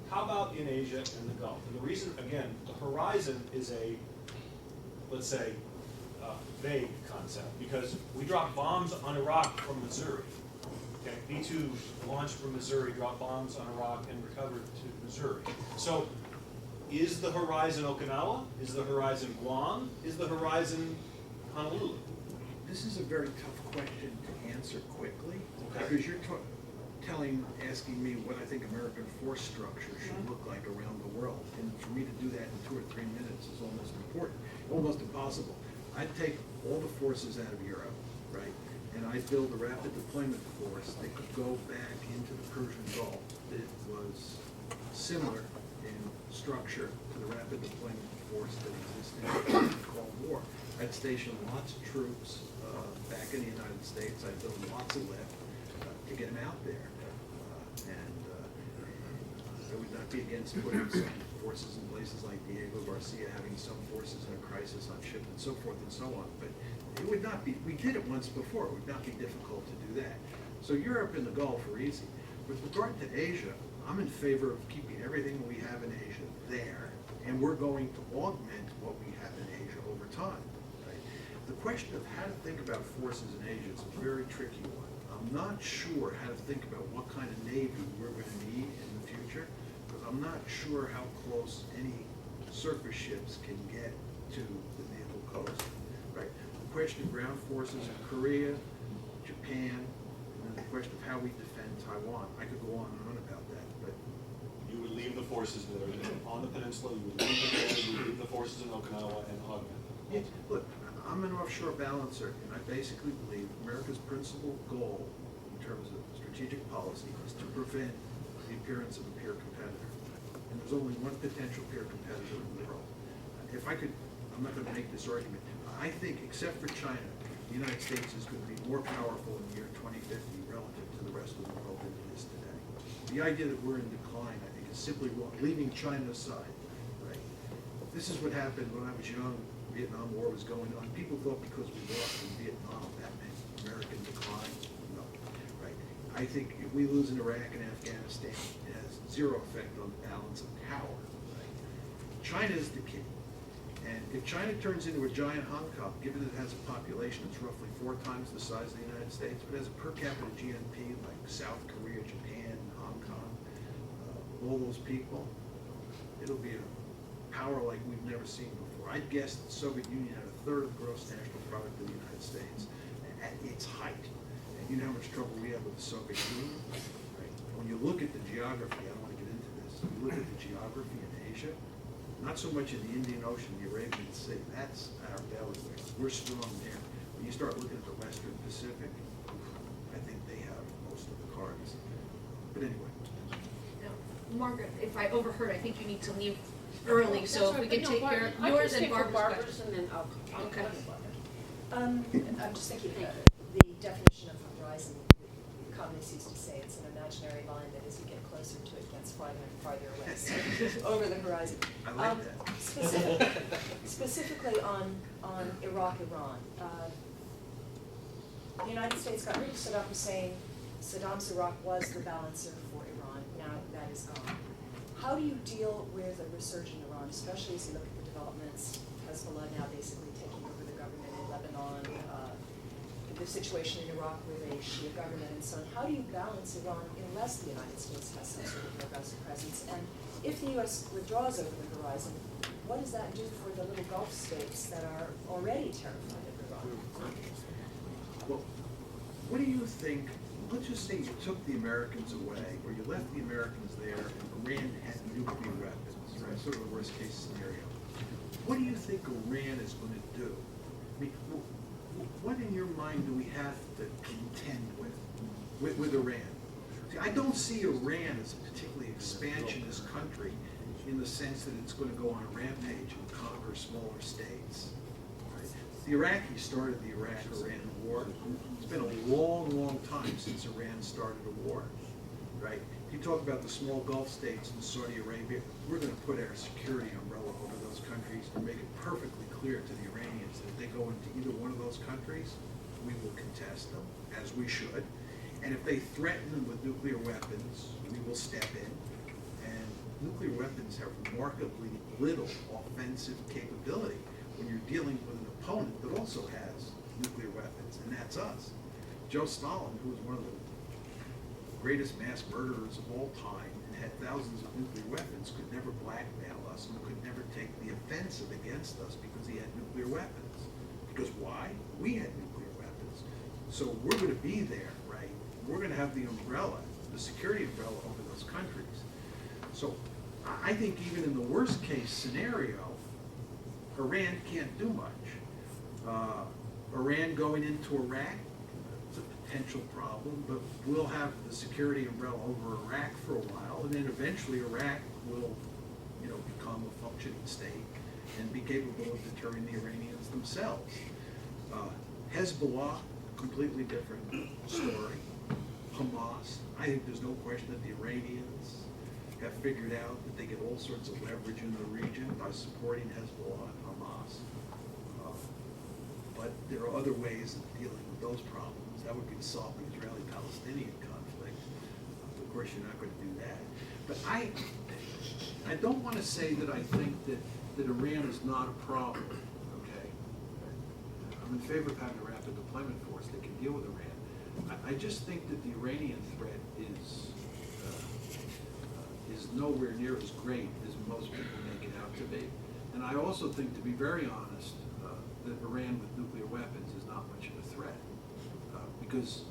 How about in Asia and the Gulf? And the reason, again, the horizon is a, let's say, vague concept, because we dropped bombs on Iraq from Missouri. Okay, B-2 launched from Missouri, dropped bombs on Iraq, and recovered to Missouri. So, is the horizon Okinawa? Is the horizon Guam? Is the horizon Honolulu? This is a very tough question to answer quickly, Okay. because you're asking me what I think American force structure should look like around the world. And for me to do that in 2 or 3 minutes is almost impossible. I'd take all the forces out of Europe, right, and I'd build a rapid deployment force that could go back into the Persian Gulf that was similar in structure to the rapid deployment force that existed in the Cold War. I'd station lots of troops back in the United States. I'd build lots of lift to get them out there. I would not be against putting some forces in places like Diego Garcia, having some forces in a crisis on ship and so forth and so on. But it would not be, we did it once before, it would not be difficult to do that. So Europe and the Gulf are easy. With regard to Asia, I'm in favor of keeping everything we have in Asia there, and we're going to augment what we have in Asia over time. Right? The question of how to think about forces in Asia is a very tricky one. I'm not sure how to think about what kind of Navy we're going to need in the future, because I'm not sure how close any surface ships can get to the naval coast. Right? The question of ground forces in Korea, Japan, and then the question of how we defend Taiwan. I could go on and on about that, but You would leave the forces that are on the peninsula, you would leave them there, you would leave the forces in Okinawa and augment them. yeah, look, I'm an offshore balancer, and I basically believe America's principal goal in terms of strategic policy is to prevent the appearance of a peer competitor. And there's only one potential peer competitor in the world. If I could, I'm not going to make this argument. I think, except for China, the United States is going to be more powerful in the year 2050 relative to the rest of the world than it is today. The idea that we're in decline, I think, is simply wrong, leaving China aside. Right? This is what happened when I was young. Vietnam War was going on. People thought because we lost in Vietnam, that meant American decline. No, right? I think if we lose in Iraq and Afghanistan, it has zero effect on the balance of power. Right? China is the key. And if China turns into a giant Hong Kong, given that it has a population that's roughly 4 times the size of the United States, but has a per capita GNP like South Korea, Japan, Hong Kong, all those people, it'll be a power like we've never seen before. I'd guess the Soviet Union had 1/3 of the gross national product of the United States at its height. And you know how much trouble we have with the Soviet Union? Right? When you look at the geography, I don't want to get into this, you look at the geography in Asia, not so much in the Indian Ocean, the Arabian Sea, that's our bailiwick. We're strong there. When you start looking at the Western Pacific, I think they have most of the cards. But anyway. Now, Margaret, if I overheard, I think you need to leave early, so if we could take care of yours and Barbara's question. And then I'll Okay. I'm just thinking the definition of horizon, communists used to say it's an imaginary line that as you get closer to it gets farther and farther away, so over the horizon. I like that. Specifically on Iraq, Iran. The United States got rid of Saddam Hussein. Saddam's Iraq was the balancer for Iran. Now that is gone. how do you deal with a resurgent Iran, especially as you look at the developments, Hezbollah now basically taking over the government in Lebanon, the situation in Iraq with a Shia government and so on? How do you balance Iran unless the United States has some sort of aggressive presence? And if the U.S. withdraws over the horizon, what does that do for the little Gulf states that are already terrified of Iran? Well, what do you think, let's just say you took the Americans away, or you left the Americans there, and Iran had nuclear weapons, right, sort of a worst case scenario. What do you think Iran is going to do? I mean, what in your mind do we have to contend with Iran? See, I don't see Iran as a particularly expansionist country in the sense that it's going to go on a rampage and conquer smaller states. Right? The Iraqis started the Iraq-Iran war. It's been a long, long time since Iran started a war. Right? If you talk about the small Gulf states in Saudi Arabia, we're going to put our security umbrella over those countries and make it perfectly clear to the Iranians that if they go into either one of those countries, we will contest them, as we should. And if they threaten them with nuclear weapons, we will step in. And nuclear weapons have remarkably little offensive capability when you're dealing with an opponent that also has nuclear weapons, and that's us. Joe Stalin, who was one of the greatest mass murderers of all time and had thousands of nuclear weapons, could never blackmail us and could never take the offensive against us because he had nuclear weapons. Because why? We had nuclear weapons. So we're going to be there, right? We're going to have the umbrella, the security umbrella over those countries. So I think even in the worst case scenario, Iran can't do much. Iran going into Iraq, it's a potential problem, but we'll have the security umbrella over Iraq for a while, and then eventually Iraq will, become a functioning state and be capable of deterring the Iranians themselves. Hezbollah, completely different story. Hamas, I think there's no question that the Iranians have figured out that they get all sorts of leverage in the region by supporting Hezbollah and Hamas. But there are other ways of dealing with those problems. That would be to solve the Israeli-Palestinian conflict. Of course, you're not going to do that. But I don't want to say that I think that Iran is not a problem, okay? I'm in favor of having a rapid deployment force that can deal with Iran. I just think that the Iranian threat is nowhere near as great as most people make it out to be. And I also think, to be very honest, that Iran with nuclear weapons is not much of a threat. Because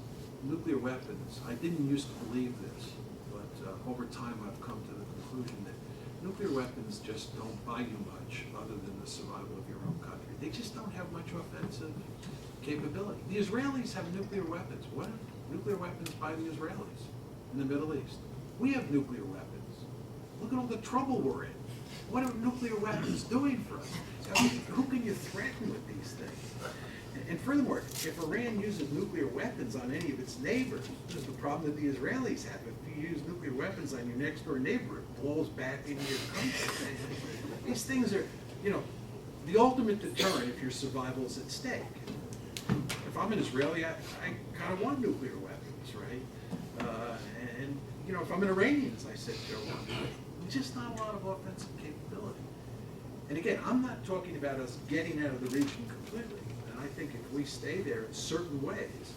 nuclear weapons, I didn't used to believe this, but over time I've come to the conclusion that nuclear weapons just don't buy you much other than the survival of your own country. They just don't have much offensive capability. The Israelis have nuclear weapons. What are nuclear weapons by the Israelis in the Middle East? We have nuclear weapons. Look at all the trouble we're in. What are nuclear weapons doing for us? I mean, who can you threaten with these things? And furthermore, if Iran uses nuclear weapons on any of its neighbors, there's the problem that the Israelis have. If you use nuclear weapons on your next door neighbor, it blows back into your country. These things are, the ultimate deterrent if your survival is at stake. If I'm an Israeli, I kind of want nuclear weapons, right? And if I'm an Iranian, as I said, Joe, there's just not a lot of offensive capability. And again, I'm not talking about us getting out of the region completely. And I think if we stay there in certain ways,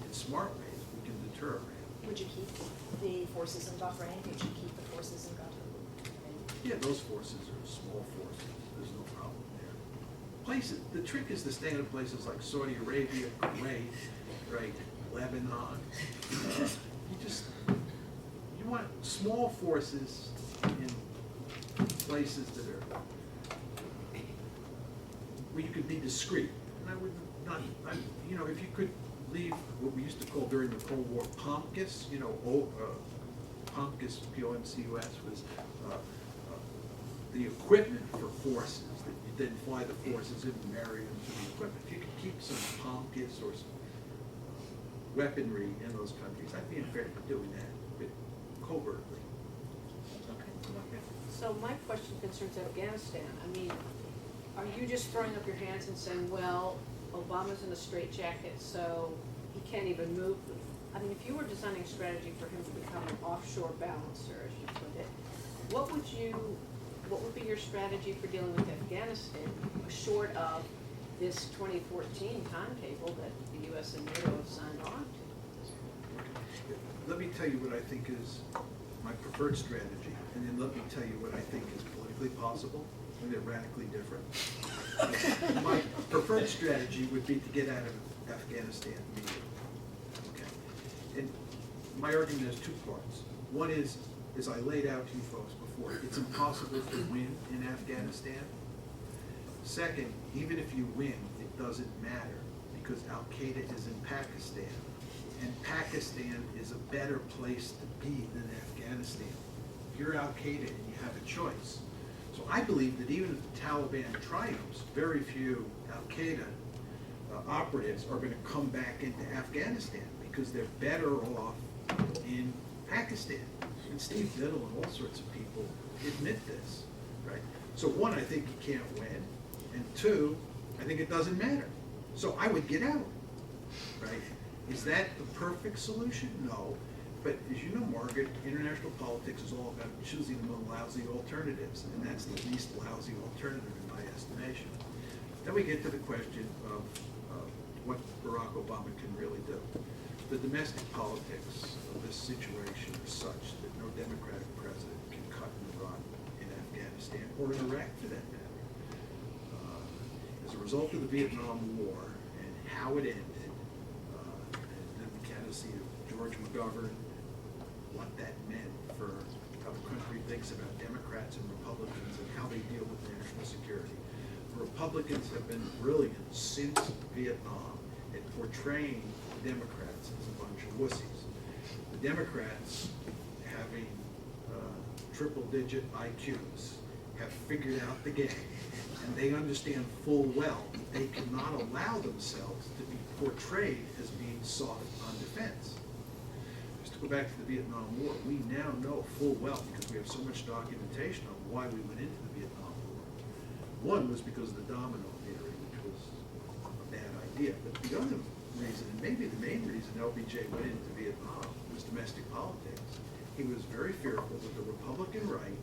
in smart ways, we can deter Iran. Would you keep the forces in Bahrain? Would you keep the forces in Qatar? Yeah, those forces are small forces. There's no problem there. The trick is to stay in places like Saudi Arabia, Kuwait, right, Lebanon. You want small forces in places that are where you could be discreet. And I would not, if you could leave what we used to call during the Cold War POMCUS, POMCUS, P-O-M-C-U-S, was the equipment for forces, that you didn't fly the forces in and marry them to the equipment. If you could keep some POMCUS or some weaponry in those countries, I'd be in favor of doing that, but covertly. So my question concerns Afghanistan. I mean, are you just throwing up your hands and saying, well, Obama's in a straitjacket, so he can't even move? I mean, if you were designing a strategy for him to become an offshore balancer, as you put it, what would be your strategy for dealing with Afghanistan, short of this 2014 timetable that the US and NATO have signed on to? Let me tell you what I think is my preferred strategy, and then let me tell you what I think is politically possible, and they're radically different. My preferred strategy would be to get out of Afghanistan immediately. Okay. And my argument has two parts. One is, as I laid out to you folks before, it's impossible to win in Afghanistan. Second, even if you win, it doesn't matter because Al-Qaeda is in Pakistan. And Pakistan is a better place to be than Afghanistan. You're Al-Qaeda and you have a choice. So I believe that even if the Taliban triumphs, very few Al-Qaeda operatives are going to come back into Afghanistan because they're better off in Pakistan. And Steve Biddle and all sorts of people admit this, right? So one, I think you can't win. And two, I think it doesn't matter. So I would get out, right? Is that the perfect solution? No. But as you know, Margaret, international politics is all about choosing among lousy alternatives, and that's the least lousy alternative in my estimation. Then we get to the question of what Barack Obama can really do. The domestic politics of this situation is such that no Democratic president can cut and run in Afghanistan, or in Iraq for that matter. As a result of the Vietnam War and how it ended, and then the candidacy of George McGovern, what that meant for how the country thinks about Democrats and Republicans and how they deal with national security. The Republicans have been brilliant since Vietnam at portraying Democrats as a bunch of wussies. The Democrats, having triple-digit IQs, have figured out the game, and they understand full well that they cannot allow themselves to be portrayed as being soft on defense. Just to go back to the Vietnam War, we now know full well, because we have so much documentation on why we went into the Vietnam War. One was because of the domino theory, which was a bad idea, but the other reason, and maybe the main reason LBJ went into Vietnam, was domestic politics. He was very fearful that the Republican right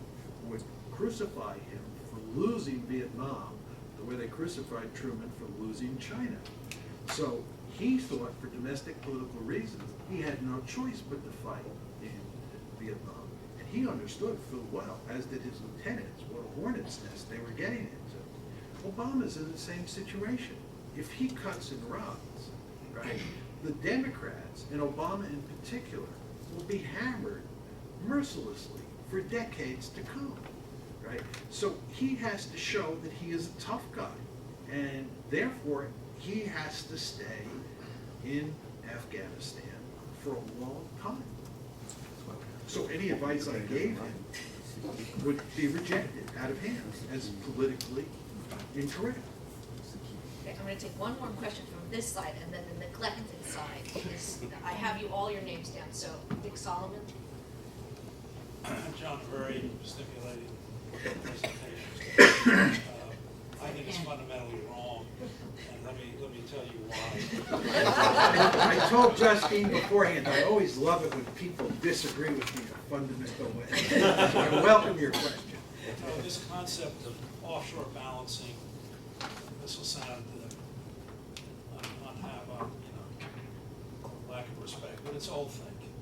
would crucify him for losing Vietnam the way they crucified Truman for losing China. So he thought, for domestic political reasons, he had no choice but to fight in Vietnam. And he understood full well, as did his lieutenants, what a hornet's nest they were getting into. Obama's in the same situation. If he cuts and runs, right, the Democrats, and Obama in particular, will be hammered mercilessly for decades to come, right? So he has to show that he is a tough guy, and therefore he has to stay in Afghanistan for a long time. So any advice I gave him would be rejected out of hand as politically incorrect. Okay, I'm gonna take one more question from this side, and then the neglected side is, I have you all your names down, so Dick Solomon. John, very stimulating presentation. I think it's fundamentally wrong, and let me tell you why. I told Justine beforehand, I always love it when people disagree with me in a fundamental way. So I welcome your question. This concept of offshore balancing, this will sound lack of respect, but it's old thinking.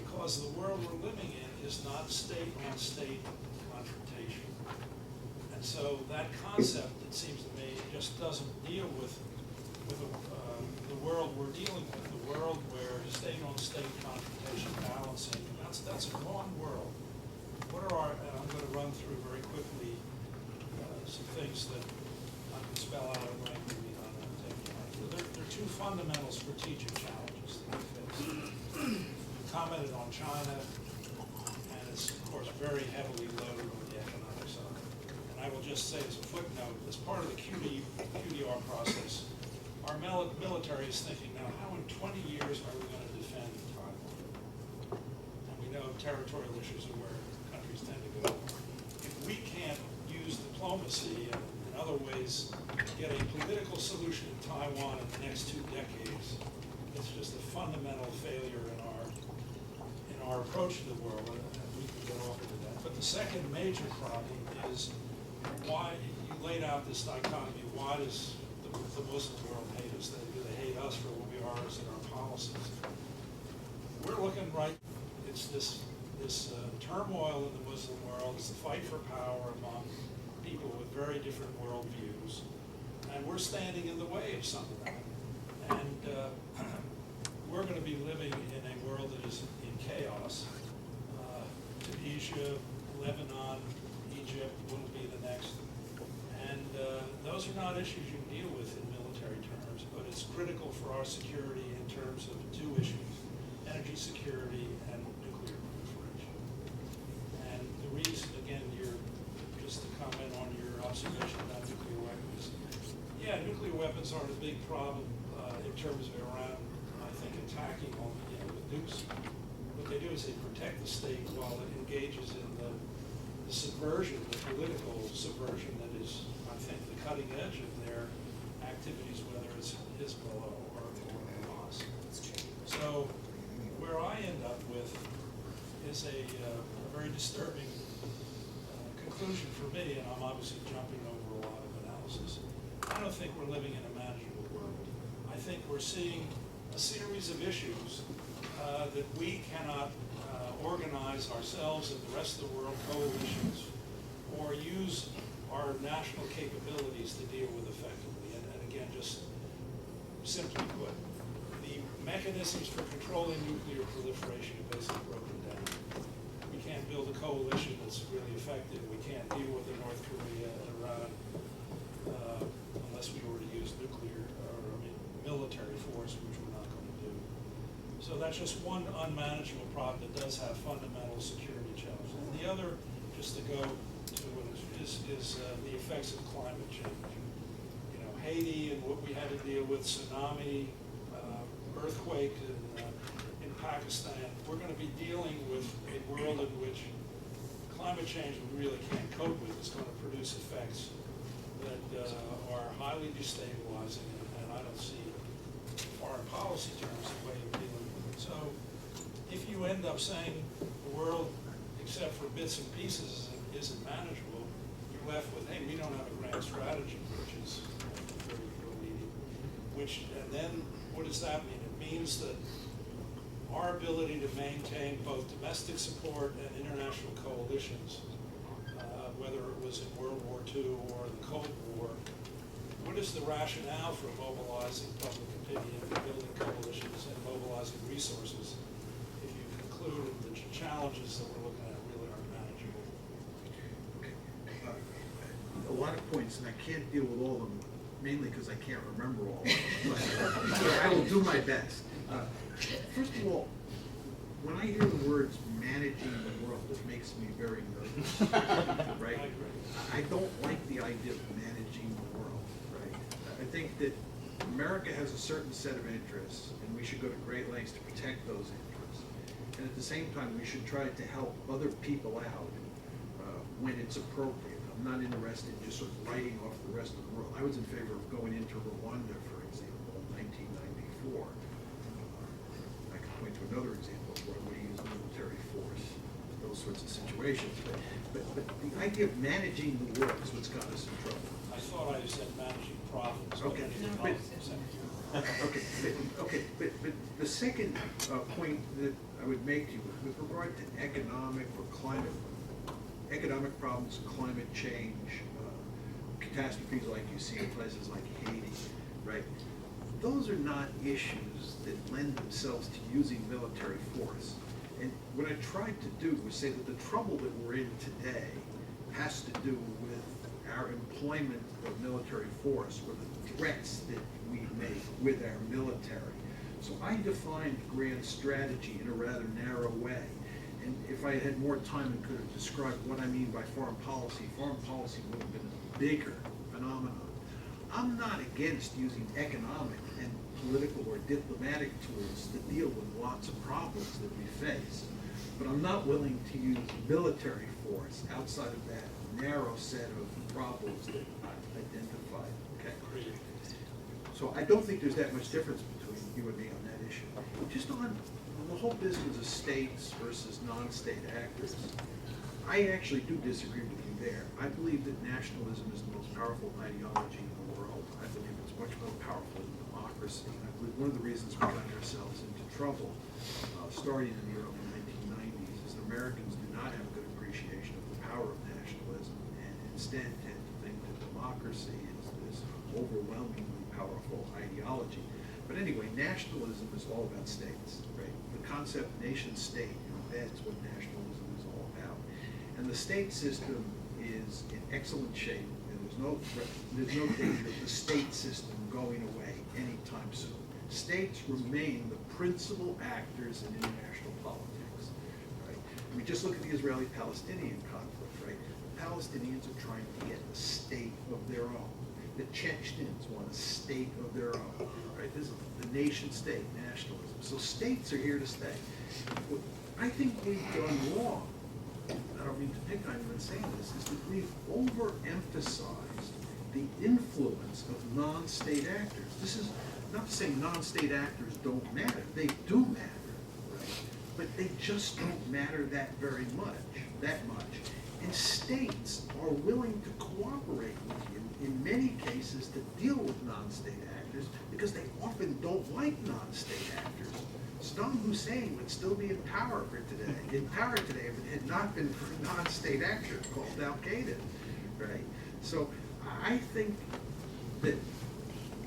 Because the world we're living in is not state-on-state confrontation. And so that concept, it seems to me, just doesn't deal with the world we're dealing with, the world where state-on-state confrontation balancing, that's a wrong world. What are our, and I'm going to run through very quickly some things that I can spell out at length if you don't take time. There are two fundamental strategic challenges that we face. You commented on China, and it's, of course, very heavily loaded on the economic side. And I will just say as a footnote, as part of the QDR process, our military is thinking now, how in 20 years are we going to defend Taiwan? And we know territorial issues are where countries tend to go. If we can't use diplomacy and in other ways get a political solution in Taiwan in the next 2 decades, it's just a fundamental failure in our approach to the world, and we can get off into that. But the second major problem is why, you laid out this dichotomy, why does the Muslim world hate us? Do they hate us for what we are as in our policies? We're looking right, it's this turmoil in the Muslim world, it's the fight for power among people with very different worldviews, and we're standing in the way of some of that. And we're going to be living in a world that is in chaos. Tunisia, Lebanon, Egypt will be the next. And those are not issues you can deal with in military terms, but it's critical for our security in terms of two issues: energy security and nuclear proliferation. And the reason, again, just to comment on your observation about nuclear weapons. Yeah, nuclear weapons aren't a big problem in terms of Iran, I think, attacking on, with nukes. What they do is they protect the state while it engages in the subversion, the political subversion that is, I think, the cutting edge of their activities, whether it's Hezbollah or Hamas. So where I end up with is a very disturbing conclusion for me, and I'm obviously jumping over a lot of analysis. I don't think we're living in a manageable world. I think we're seeing a series of issues that we cannot organize ourselves and the rest of the world, coalitions, or use our national capabilities to deal with effectively. And again, just simply put, the mechanisms for controlling nuclear proliferation are basically broken down. We can't build a coalition that's really effective. We can't deal with the North Korea and Iran unless we were to use military force, which we're not going to do. So that's just one unmanageable problem that does have fundamental security challenges. And the other, just to go to it, is the effects of climate change. Haiti and what we had to deal with, tsunami, earthquake in Pakistan. We're going to be dealing with a world in which climate change we really can't cope with. It's going to produce effects that are highly destabilizing, and I don't see foreign policy terms a way of dealing with it. So if you end up saying the world, except for bits and pieces, isn't manageable, you're left with, hey, we don't have a grand strategy, which is very needed. And then what does that mean? It means that our ability to maintain both domestic support and international coalitions, whether it was in World War II or the Cold War, what is the rationale for mobilizing public opinion, building coalitions, and mobilizing resources if you conclude that the challenges that we're looking at really aren't manageable? A lot of points, and I can't deal with all of them, mainly because I can't remember all of them. But I will do my best. First of all, when I hear the words managing the world, it makes me very nervous, right? I don't like the idea of managing the world, right? I think that America has a certain set of interests, and we should go to great lengths to protect those interests. And at the same time, we should try to help other people out when it's appropriate. I'm not interested in just sort of writing off the rest of the world. I was in favor of going into Rwanda, for example, in 1994. I could point to another example where we use military force, those sorts of situations. But the idea of managing the world is what's got us in trouble. I thought I said managing problems. Okay, but the second point that I would make to you with regard to economic problems, climate change, catastrophes like you see in places like Haiti, right? Those are not issues that lend themselves to using military force. And what I tried to do was say that the trouble that we're in today has to do with our employment of military force or the threats that we make with our military. So I defined grand strategy in a rather narrow way. And if I had more time and could have described what I mean by foreign policy would have been a bigger phenomenon. I'm not against using economic and political or diplomatic tools to deal with lots of problems that we face. But I'm not willing to use military force outside of that narrow set of problems that I've identified. Okay? So I don't think there's that much difference between you and me on that issue. Just on the whole business of states versus non-state actors, I actually do disagree with you there. I believe that nationalism is the most powerful ideology in the world. I believe it's much more powerful than democracy. I believe one of the reasons we got ourselves into trouble, starting in the early 1990s, is that Americans do not have a good appreciation of the power of nationalism and instead tend to think that democracy is this overwhelmingly powerful ideology. But anyway, nationalism is all about states, right? The concept nation-state, that's what nationalism is all about. And the state system is in excellent shape, and there's no danger of the state system going away anytime soon. States remain the principal actors in international politics, right? I mean, just look at the Israeli-Palestinian conflict, right? The Palestinians are trying to get a state of their own. The Chechens want a state of their own, right? This is the nation state, nationalism. So states are here to stay. What I think we've done wrong, I don't mean to pick on you in saying this, is that we've overemphasized the influence of non-state actors. This is not to say non-state actors don't matter. They do matter, right? But they just don't matter that much. And states are willing to cooperate with you in many cases to deal with non-state actors because they often don't like non-state actors. Saddam Hussein would still be in power today if it had not been for a non-state actor called Al-Qaeda, right? So I think that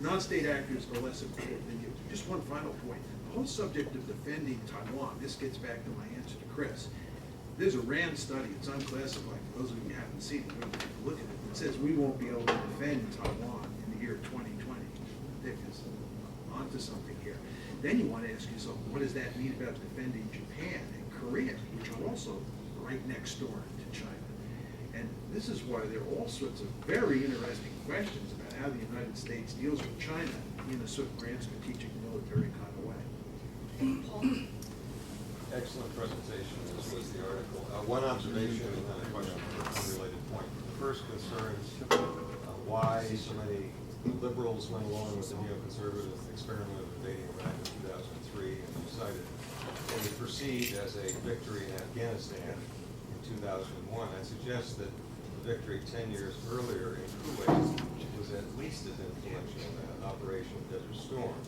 non-state actors are less important than you. Just one final point. The whole subject of defending Taiwan, this gets back to my answer to Chris. There's a RAND study, it's unclassified, for those of you who haven't seen it, we can take a look at it. It says we won't be able to defend Taiwan in the year 2020. Dick is onto something here. Then you want to ask yourself, what does that mean about defending Japan and Korea, which are also right next door to China? And this is why there are all sorts of very interesting questions about how the United States deals with China in a sort of grand strategic military kind of way. Paul? Excellent presentation, this was the article. One observation and then a question for an unrelated point. The first concerns why so many liberals went along with the neoconservative experiment of invading Iraq in 2003, and you cited what was perceived as a victory in Afghanistan in 2001. I suggest that the victory 10 years earlier in Kuwait was at least as influential as Operation Desert Storm.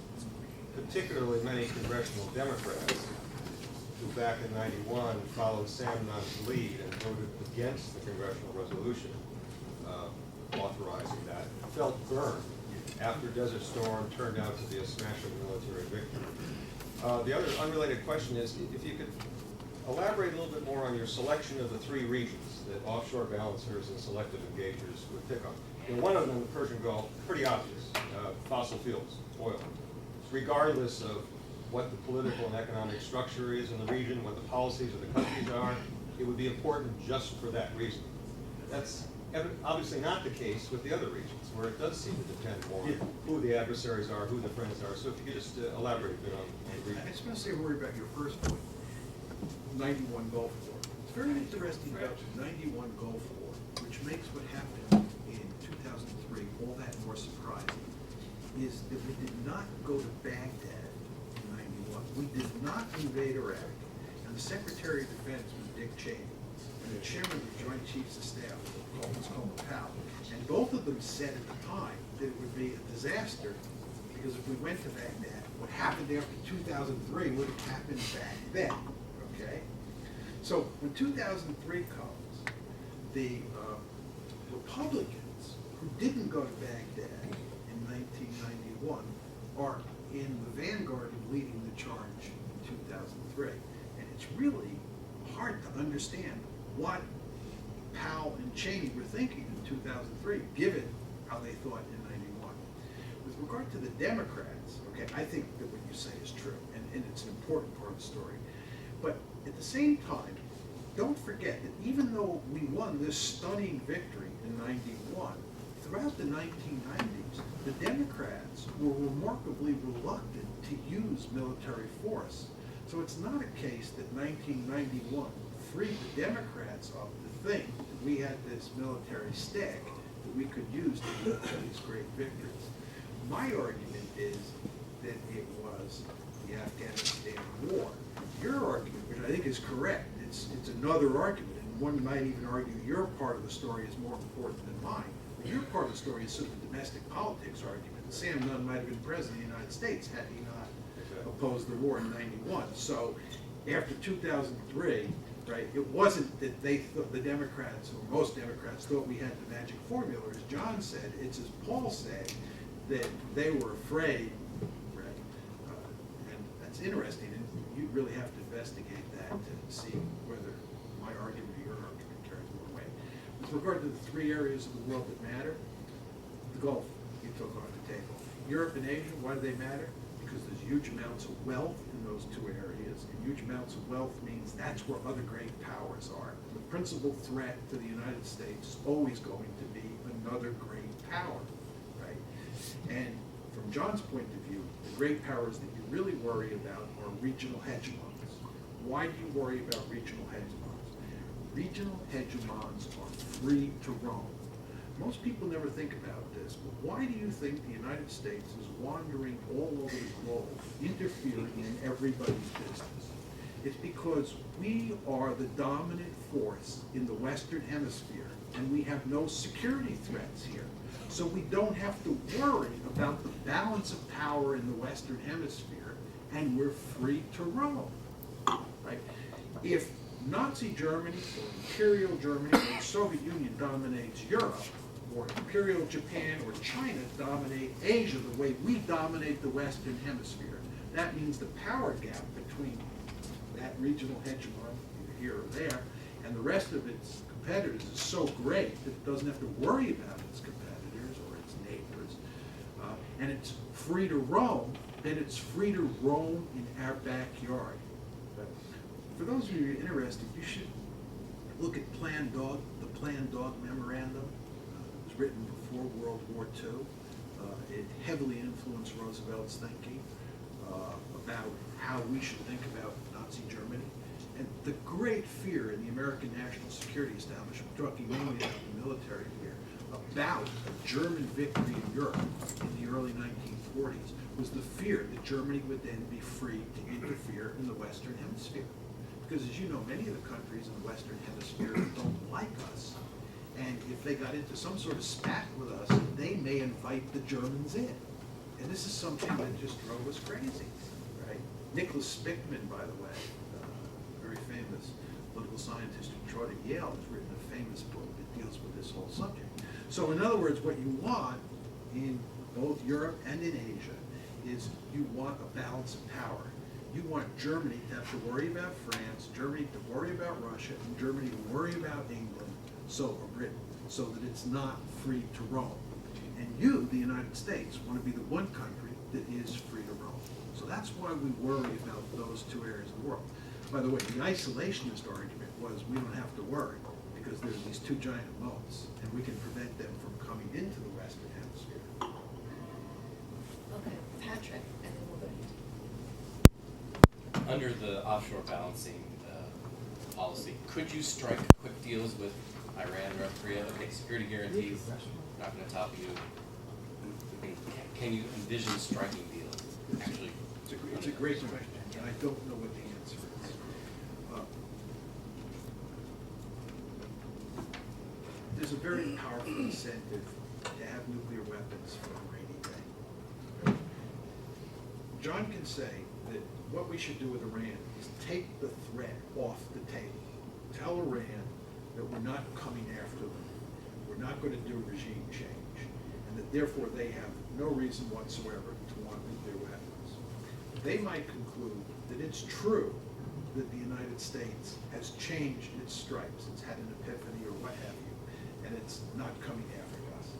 Particularly many congressional Democrats who back in '91 followed Sam Nunn's lead and voted against the congressional resolution authorizing that, felt burned after Desert Storm turned out to be a smashing military victory. The other unrelated question is if you could elaborate a little bit more on your selection of the three regions that offshore balancers and selective engagers would pick on. You know, one of them in the Persian Gulf, pretty obvious, fossil fuels, oil. Regardless of what the political and economic structure is in the region, what the policies of the countries are, it would be important just for that reason. That's obviously not the case with the other regions, where it does seem to depend more on who the adversaries are, who the friends are. So if you could just elaborate a bit on the region. I just want to say a word about your first point, 91 Gulf War. It's very interesting about the 91 Gulf War, which makes what happened in 2003 all that more surprising, is that we did not go to Baghdad in 91. We did not invade Iraq, and the Secretary of Defense was Dick Cheney, and the Chairman of the Joint Chiefs of Staff was Colin Powell. And both of them said at the time that it would be a disaster, because if we went to Baghdad, what happened after 2003 would have happened back then, okay? So when 2003 comes, the Republicans who didn't go to Baghdad in 1991 are in the vanguard of leading the charge in 2003. And it's really hard to understand what Powell and Cheney were thinking in 2003, given how they thought in 91. With regard to the Democrats, okay, I think that what you say is true, and it's an important part of the story. But at the same time, don't forget that even though we won this stunning victory in 91, throughout the 1990s, the Democrats were remarkably reluctant to use military force. So it's not a case that 1991 freed the Democrats up to think that we had this military stick that we could use to get these great victories. My argument is that it was the Afghanistan war. Your argument, which I think is correct, it's another argument, and one might even argue your part of the story is more important than mine. But your part of the story is sort of a domestic politics argument. Sam Nunn might have been president of the United States had he not opposed the war in '91. So after 2003, right, it wasn't that they thought, the Democrats, or most Democrats, thought we had the magic formula. As John said, it's as Paul said, that they were afraid, right? And that's interesting, and you really have to investigate that to see whether my argument or your argument carries more weight. With regard to the three areas of the world that matter, the Gulf, you took on the table. Europe and Asia, why do they matter? Because there's huge amounts of wealth in those two areas, and huge amounts of wealth means that's where other great powers are. The principal threat to the United States is always going to be another great power, right? And from John's point of view, the great powers that you really worry about are regional hegemons. Why do you worry about regional hegemons? Regional hegemons are free to roam. Most people never think about this, but why do you think the United States is wandering all over the globe, interfering in everybody's business? It's because we are the dominant force in the Western Hemisphere, and we have no security threats here. So we don't have to worry about the balance of power in the Western Hemisphere, and we're free to roam, right? If Nazi Germany or Imperial Germany or the Soviet Union dominates Europe, or Imperial Japan or China dominate Asia the way we dominate the Western Hemisphere, that means the power gap between that regional hegemon, either here or there, and the rest of its competitors is so great that it doesn't have to worry about its competitors or its neighbors. And it's free to roam, then it's free to roam in our backyard. But for those of you who are interested, you should look at the Plan Dog Memorandum. It was written before World War II. It heavily influenced Roosevelt's thinking about how we should think about Nazi Germany. And the great fear in the American national security establishment, talking mainly about the military here, about a German victory in Europe in the early 1940s was the fear that Germany would then be free to interfere in the Western Hemisphere. Because as you know, many of the countries in the Western Hemisphere don't like us. And if they got into some sort of spat with us, they may invite the Germans in. And this is something that just drove us crazy, right? Nicholas Spickman, by the way, very famous political scientist who taught at Yale, has written a famous book that deals with this whole subject. So in other words, what you want in both Europe and in Asia is you want a balance of power. You want Germany to have to worry about France, Germany to worry about Russia, and Germany to worry about England, or Britain, so that it's not free to roam. And you, the United States, want to be the one country that is free to roam. So that's why we worry about those two areas of the world. By the way, the isolationist argument was we don't have to worry because there's these two giant moats, and we can prevent them from coming into the Western Hemisphere. Okay, Patrick, and then we'll go to you. Under the offshore balancing policy, could you strike quick deals with Iran, North Korea? Okay, security guarantees, not going to top you. Can you envision striking deals? Actually, It's a great question, and I don't know what the answer is. There's a very powerful incentive to have nuclear weapons for a rainy day. John can say that what we should do with Iran is take the threat off the table. Tell Iran that we're not coming after them. We're not going to do regime change, and that therefore they have no reason whatsoever to want nuclear weapons. They might conclude that it's true that the United States has changed its stripes, it's had an epiphany or what have you, and it's not coming after us.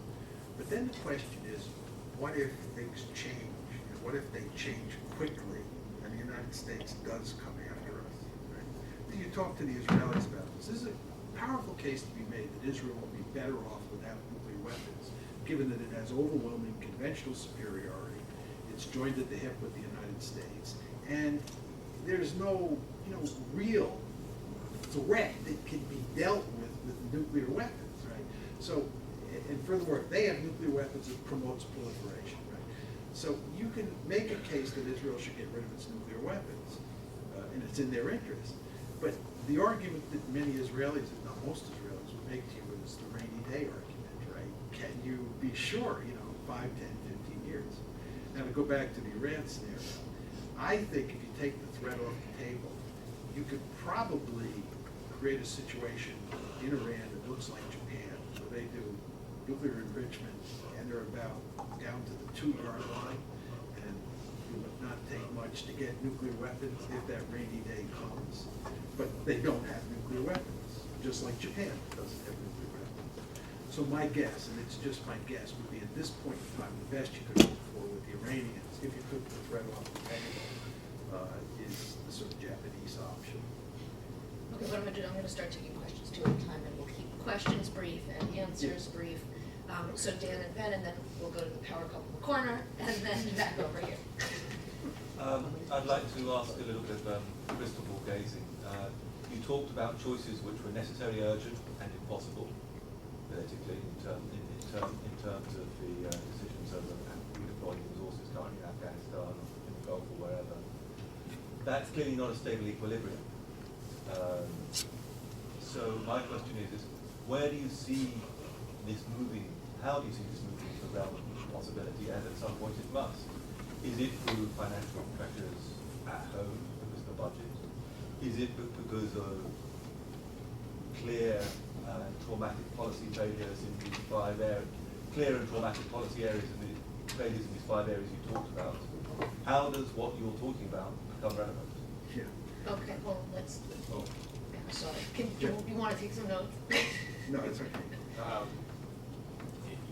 But then the question is, what if things change? And what if they change quickly and the United States does come after us? Right? You talk to the Israelis about this. This is a powerful case to be made that Israel will be better off without nuclear weapons, given that it has overwhelming conventional superiority. It's joined at the hip with the United States, and there's no, real threat that can be dealt with nuclear weapons, right? So, and furthermore, if they have nuclear weapons, it promotes proliferation, right? So you can make a case that Israel should get rid of its nuclear weapons, and it's in their interest. But The argument that many Israelis, if not most Israelis, would make to you is the rainy day argument, right? Can you be sure, 5, 10, 15 years? Now to go back to the Iran scenario, I think if you take the threat off the table, you could probably create a situation in Iran that looks like Japan, where they do nuclear enrichment and they're about down to the 2-yard line, and it would not take much to get nuclear weapons if that rainy day comes. But they don't have nuclear weapons, just like Japan doesn't have nuclear weapons. So my guess, and it's just my guess, would be at this point in time, the best you could hope for with the Iranians, if you took the threat off the table, is the sort of Japanese option. Okay, what I'm gonna do, I'm gonna start taking questions 2 at a time, and we'll keep questions brief and answers brief. So Dan and Ben, and then we'll go to the power couple in the corner, and then back over here. I'd like to ask a little bit of crystal ball gazing. You talked about choices which were necessarily urgent and impossible, politically, in terms of the decisions over redeploying resources currently in Afghanistan, in the Gulf, or wherever. That's clearly not a stable equilibrium. So my question is, where do you see this moving? How do you see this moving into the realm of possibility, as at some point it must? Is it through financial pressures at home because of the budget? Is it because of clear and traumatic policy failures in these 5 areas, clear and traumatic policy areas in the failures in these 5 areas you talked about? How does what you're talking about become relevant? Yeah. Okay, well, let's, Oh, I'm sorry, you wanna take some notes? no, it's okay.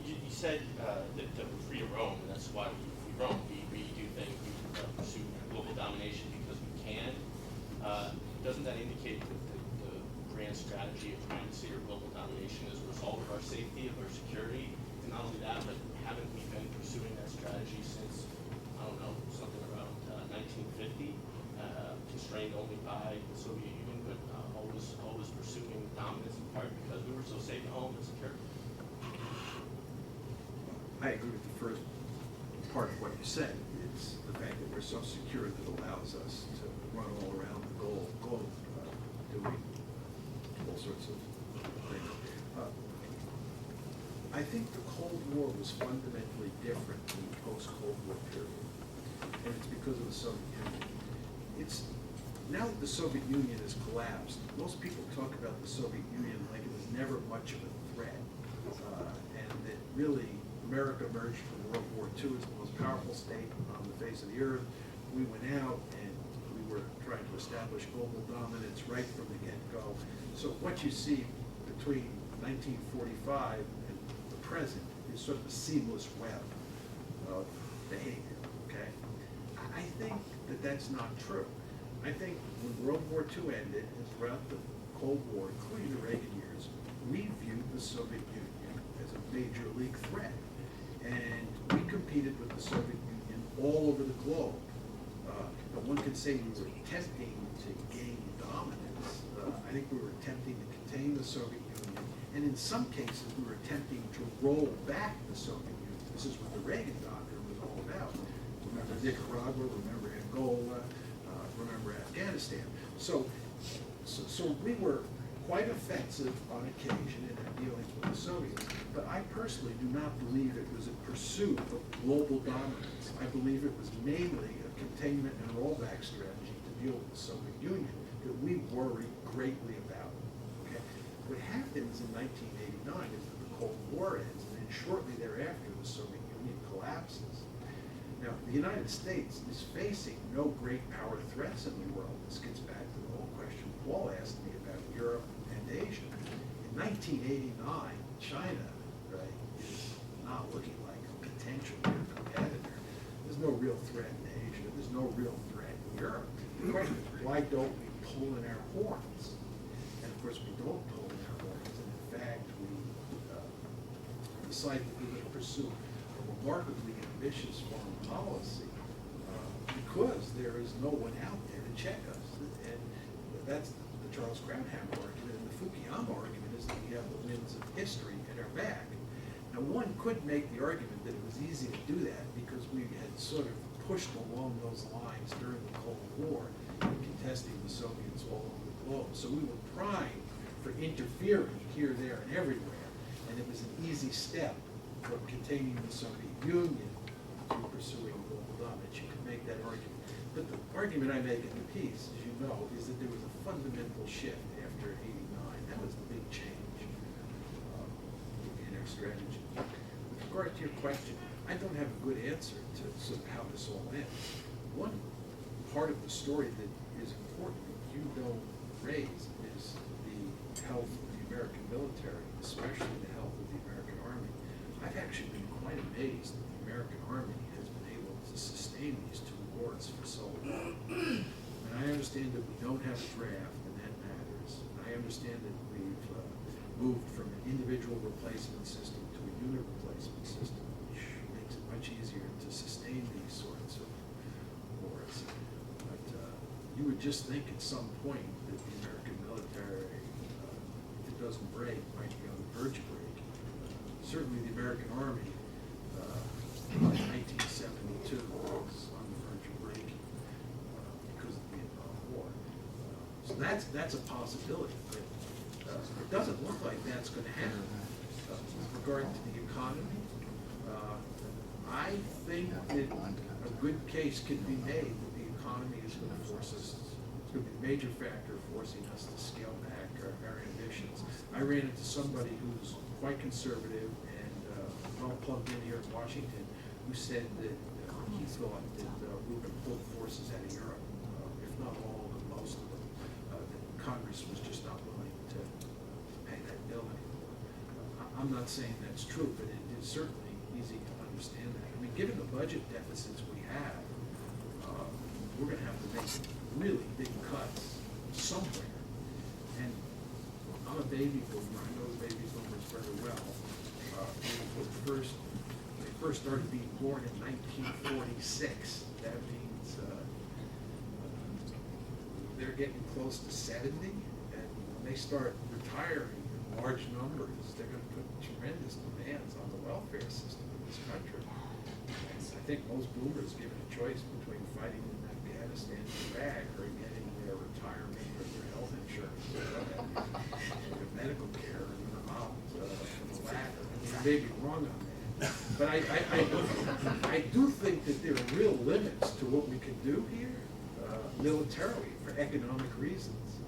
You said that we're free to roam, and that's why we roam. We do things, we pursue global domination because we can. Doesn't that indicate that the grand strategy of trying to secure global domination is a result of our safety, of our security? And not only that, but haven't we been pursuing that strategy since, I don't know, something around 1950, constrained only by the Soviet Union, but always pursuing dominance in part because we were so safe at home and secure? I agree with the first part of what you said. It's the fact that we're so secure that allows us to run all around the globe doing all sorts of things. I think the Cold War was fundamentally different than the post-Cold War period, and it's because of the Soviet Union. It's now that the Soviet Union has collapsed, most people talk about the Soviet Union like it was never much of a threat, and that really America emerged from World War II as the most powerful state on the face of the earth. We went out and we were trying to establish global dominance right from the get-go. So what you see between 1945 and the present is sort of a seamless web of behavior, okay? I think that that's not true. I think when World War II ended and throughout the Cold War, including the Reagan years, we viewed the Soviet Union as a major league threat. And we competed with the Soviet Union all over the globe. But one could say we were attempting to gain dominance. I think we were attempting to contain the Soviet Union, and in some cases we were attempting to roll back the Soviet Union. This is what the Reagan doctrine was all about. Remember Nicaragua, remember Angola, remember Afghanistan. So we were quite offensive on occasion in our dealings with the Soviets, but I personally do not believe it was a pursuit of global dominance. I believe it was mainly a containment and rollback strategy to deal with the Soviet Union that we worry greatly about. Okay? What happens in 1989 is that the Cold War ends, and then shortly thereafter the Soviet Union collapses. Now, the United States is facing no great power threats in the world. This gets back to the whole question Paul asked me about Europe and Asia. In 1989, China, right, is not looking like a potential competitor. There's no real threat in Asia. There's no real threat in Europe. The question is, why don't we pull in our horns? And of course, we don't pull in our horns. And in fact, we decide that we're going to pursue a remarkably ambitious foreign policy because there is no one out there to check us. And that's the Charles Krauthammer argument. And the Fukuyama argument is that we have the winds of history in our back. Now, one could make the argument that it was easy to do that because we had sort of pushed along those lines during the Cold War, contesting the Soviets all over the globe. So we were primed for interfering here, there, and everywhere. And it was an easy step from containing the Soviet Union to pursuing global dominance. You could make that argument. But the argument I make in the piece, as you know, is that there was a fundamental shift after '89. That was the big change in our strategy. With regard to your question, I don't have a good answer to sort of how this all ends. One part of the story that is important that you don't raise is the health of the American military, especially the health of the American Army. I've actually been quite amazed that the American Army has been able to sustain these two wars for so long. And I understand that we don't have a draft, and that matters. And I understand that we've moved from an individual replacement system to a unit replacement system, which makes it much easier to sustain these sorts of wars. But you would just think at some point that the American military, if it doesn't break, might be on the verge of breaking. Certainly the American Army in 1972 was on the verge of breaking because of the Vietnam War. So that's a possibility, but it doesn't look like that's going to happen. With regard to the economy, I think that a good case can be made that the economy is going to force us, it's going to be a major factor forcing us to scale back our ambitions. I ran into somebody who's quite conservative and well plugged in here in Washington, who said that he thought that we were going to pull the forces out of Europe, if not all, but most of them. That Congress was just not willing to pay that bill anymore. I'm not saying that's true, but it is certainly easy to understand that. I mean, given the budget deficits we have, we're going to have to make really big cuts somewhere. And I'm a baby boomer. I know the baby boomers very well. They first started being born in 1946. That means they're getting close to 70, and when they start retiring in large numbers, they're going to put tremendous demands on the welfare system in this country. And I think most boomers, given a choice between fighting in Afghanistan and Iraq or getting their retirement or their health insurance or their medical care, and they're out from the latter. I mean, I may be wrong on that, but I do think that there are real limits to what we can do here militarily for economic reasons.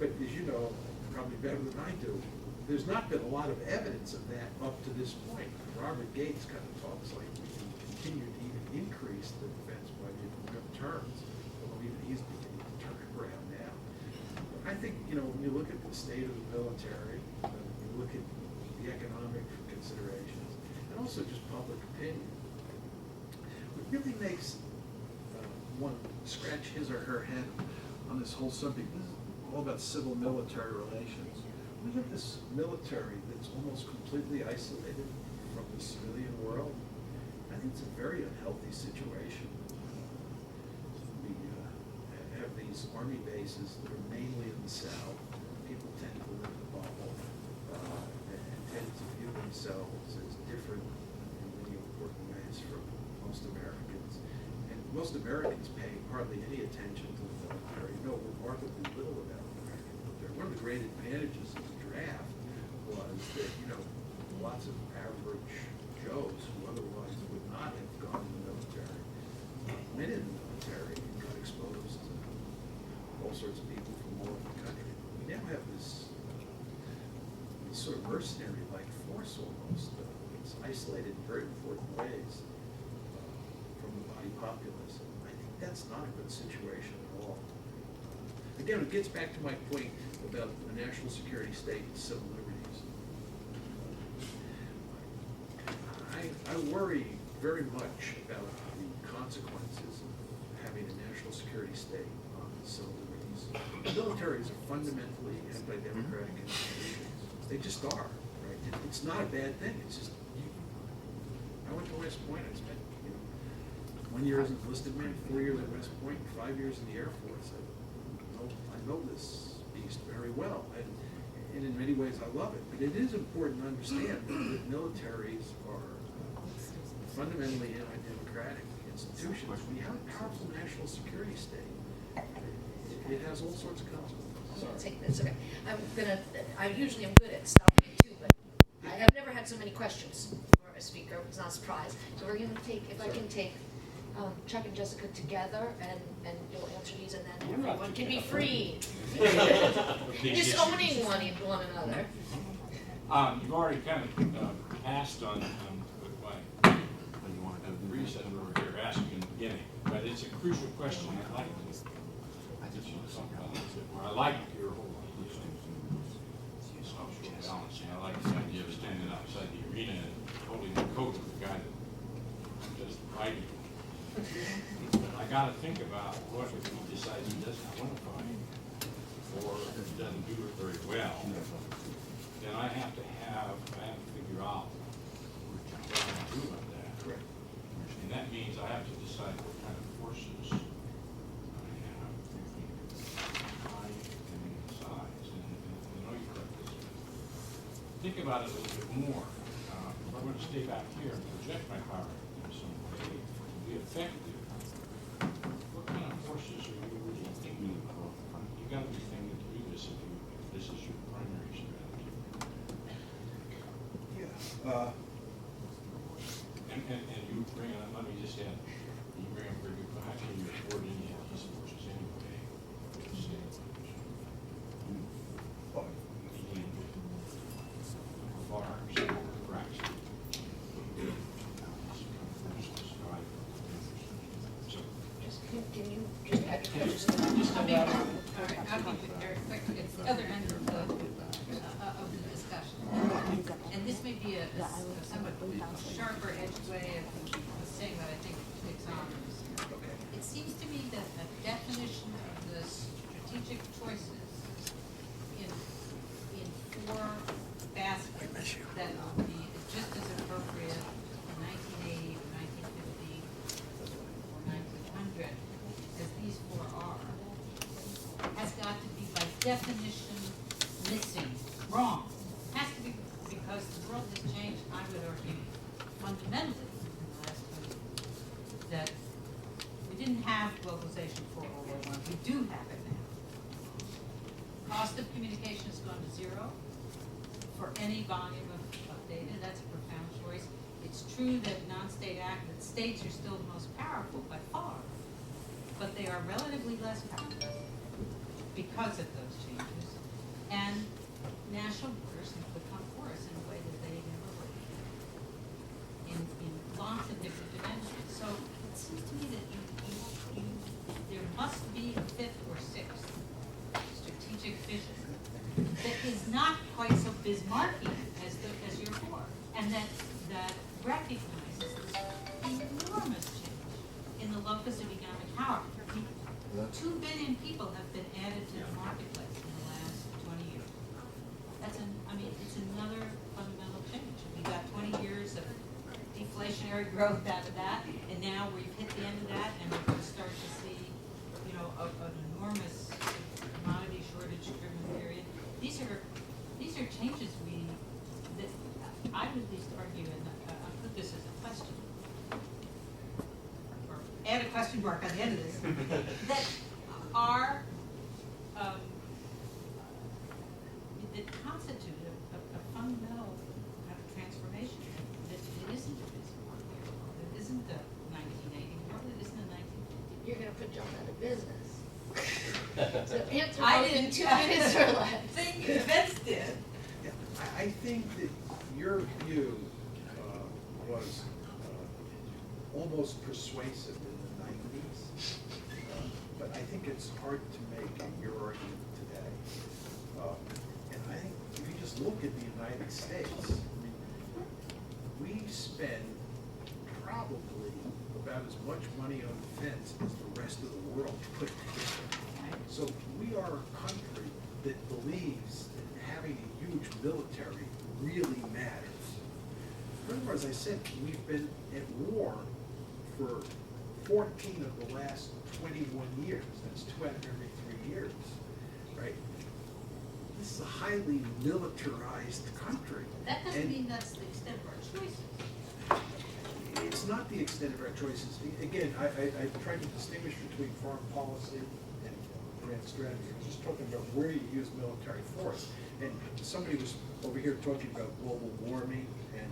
But as you know, probably better than I do, there's not been a lot of evidence of that up to this point. Robert Gates kind of talks like we can continue to even increase the defense budget in real terms, although even he's beginning to turn it around now. But I think, when you look at the state of the military, you look at the economic considerations, and also just public opinion, what really makes one scratch his or her head on this whole subject, this is all about civil-military relations. We have this military that's almost completely isolated from the civilian world. I think it's a very unhealthy situation. We have these army bases that are mainly in the South. People tend to live in a bubble and tend to view themselves as different in many important ways from most Americans. And most Americans pay hardly any attention to the military, know remarkably little about the American military. One of the great advantages of the draft was that, lots of average Joes who otherwise would not have gone in the military went in the military and got exposed to all sorts of people from all over the country. We now have this sort of mercenary-like force almost. It's isolated in very important ways from the body populace. I think that's not a good situation at all. Again, it gets back to my point about the national security state and civil liberties. I worry very much about the consequences of having a national security state on civil liberties. The militaries are fundamentally anti-democratic institutions. They just are, right? It's not a bad thing. It's just, I went to West Point. I spent 1 year as an enlisted man, 4 years at West Point, 5 years in the Air Force. I know this beast very well, and in many ways I love it. But it is important to understand that militaries are fundamentally anti-democratic institutions. When you have a powerful national security state, it has all sorts of consequences. gonna take this, okay. I usually am good at stopping it too, but I have never had so many questions for a speaker, it's not a surprise. So we're gonna take, if I can take Chuck and Jessica together, and you'll answer these, and then everyone can be free. Disowning one another. You've already kind of passed on what my reason over here asking in the beginning, but it's a crucial question. I like this. I just want to talk about it a bit more. I like your whole idea of social balancing. I like the idea of standing outside the arena and holding the coat of the guy that does the writing. I got to think about what if he decides he doesn't want to fight, or he doesn't do it very well. Then I have to figure out what I'm going to do about that. Correct. And that means I have to decide what kind of forces I have, height and size. And I know you correct this. Think about it a little bit more. If I'm going to stay back here and project my power in some way to be effective, what kind of forces are you really thinking about? You got to be thinking to do this if this is your primary strategy. Yeah. And you bring up, let me just add, you bring up very good, how can you afford any of these forces anyway? Bars, racks. So, Can you just add your questions? I'll be very quick. It's the other end of the discussion. And this may be a somewhat sharper edged way of saying what I think takes on this. It seems to me that a definition of the strategic choices in four baskets that would be just as appropriate in 1980 or 1950 or 1900 as these four are, has got to be by definition missing, wrong. Has to be because the world has changed, I would argue, fundamentally in the last 20 years. That we didn't have globalization before World War I, we do have it now. Cost of communication has gone to zero for any volume of data. That's a profound choice. It's true that that states are still the most powerful by far, but they are relatively less powerful because of those changes. And national borders have become porous in a way that they never were in lots of different dimensions. So it seems to me that there must be a fifth or sixth strategic vision that is not quite so Bismarckian as your four, and that recognizes this enormous change in the locus of economic power. 2 billion people have been added to the marketplace in the last 20 years. It's another fundamental change. We got 20 years of deflationary growth out of that, and now we've hit the end of that, and we're going to start to see, an enormous commodity shortage-driven period. These are changes that I would at least argue, and I'll put this as a question, or add a question mark on the end of this, that are that constitute a fundamental kind of transformation. That it isn't a business world. It isn't the 1980 world. It isn't the 1950. You're gonna put John out of business. So answer I both in didn't 2 minutes or less. think Vince did. Yeah, I think that your view was almost persuasive in the 90s, but I think it's hard to make your argument today. And I think if you just look at the United States, we spend probably about as much money on defense as the rest of the world put together. So we are a country that believes that having a huge military really matters. Remember, as I said, we've been at war for 14 of the last 21 years. That's 2 out of every 3 years, right? This is a highly militarized country. That doesn't And mean that's the extent of our choices. it's not the extent of our choices. Again, I tried to distinguish between foreign policy and grand strategy. I was just talking about where you use military force. And somebody was over here talking about global warming and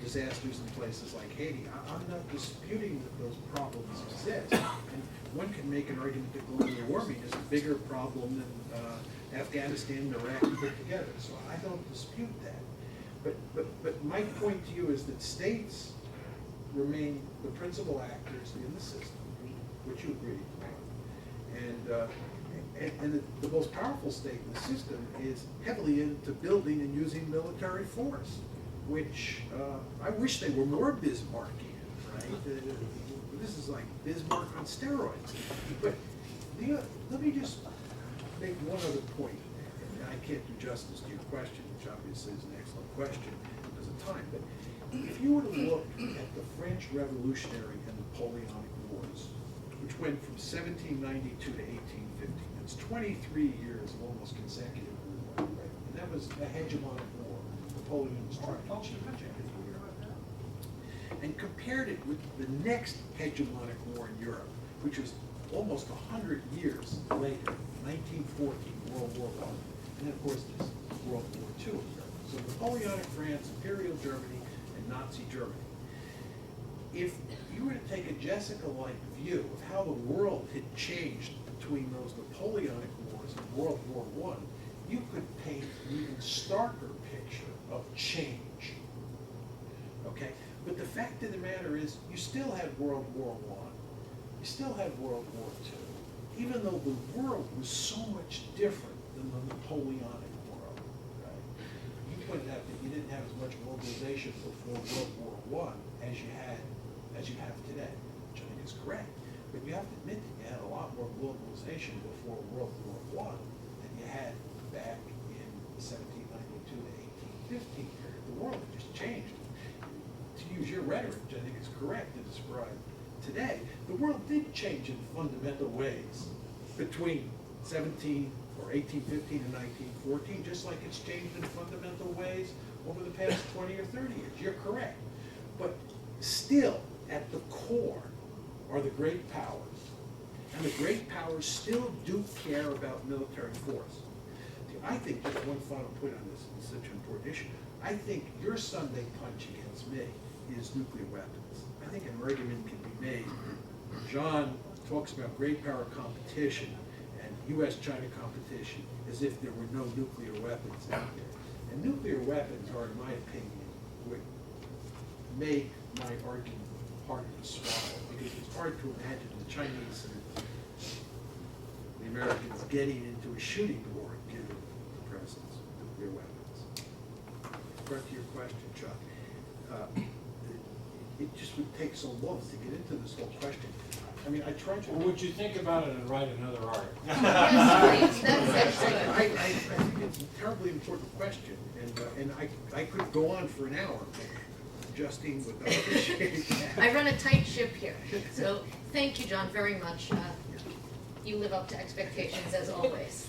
disasters in places like Haiti. I'm not disputing that those problems exist. And one can make an argument that global warming is a bigger problem than Afghanistan and Iraq put together. So I don't dispute that. But my point to you is that states remain the principal actors in the system, which you agree on. And the most powerful state in the system is heavily into building and using military force, which I wish they were more Bismarckian, right? This is like Bismarck on steroids. But let me just make one other point. And I can't do justice to your question, which obviously is an excellent question because of time. But if you were to look at the French Revolutionary and Napoleonic Wars, which went from 1792 to 1815, it's 23 years of almost consecutive war, right? And that was a hegemonic war. Napoleon was trying to achieve hegemony. And compared it with the next hegemonic war in Europe, which was almost 100 years later, 1914, World War I. And then, of course, there's World War II in Europe. So Napoleonic France, Imperial Germany, and Nazi Germany. If you were to take a Jessica-like view of how the world had changed between those Napoleonic wars and World War I, you could paint an even starker picture of change. Okay? But the fact of the matter is, you still had World War I, you still had World War II, even though the world was so much different than the Napoleonic world, right? You pointed out that you didn't have as much globalization before World War I as you have today, which I think is correct. But you have to admit that you had a lot more globalization before World War I than you had back in 1792 to 1815 period. The world had just changed. To use your rhetoric, which I think is correct to describe today, the world did change in fundamental ways between 1815 and 1914, just like it's changed in fundamental ways over the past 20 or 30 years. You're correct. But still, at the core are the great powers. And the great powers still do care about military force. I think, just one final point on this, it's such an important issue, I think your Sunday punch against me is nuclear weapons. I think an argument can be made. John talks about great power competition and U.S.-China competition as if there were no nuclear weapons out there. And nuclear weapons are, in my opinion, what make my argument hard to swallow, because it's hard to imagine the Chinese and the Americans getting into a shooting war given the presence of nuclear weapons. Back to your question, Chuck. It just would take so long to get into this whole question. I mean, I tried to. Well, would you think about it and write another article? Yes, please, that's I excellent. think it's a terribly important question, and I could go on for an hour, Justine would appreciate that. I run a tight ship here, so thank you, John, very much. You live up to expectations as always.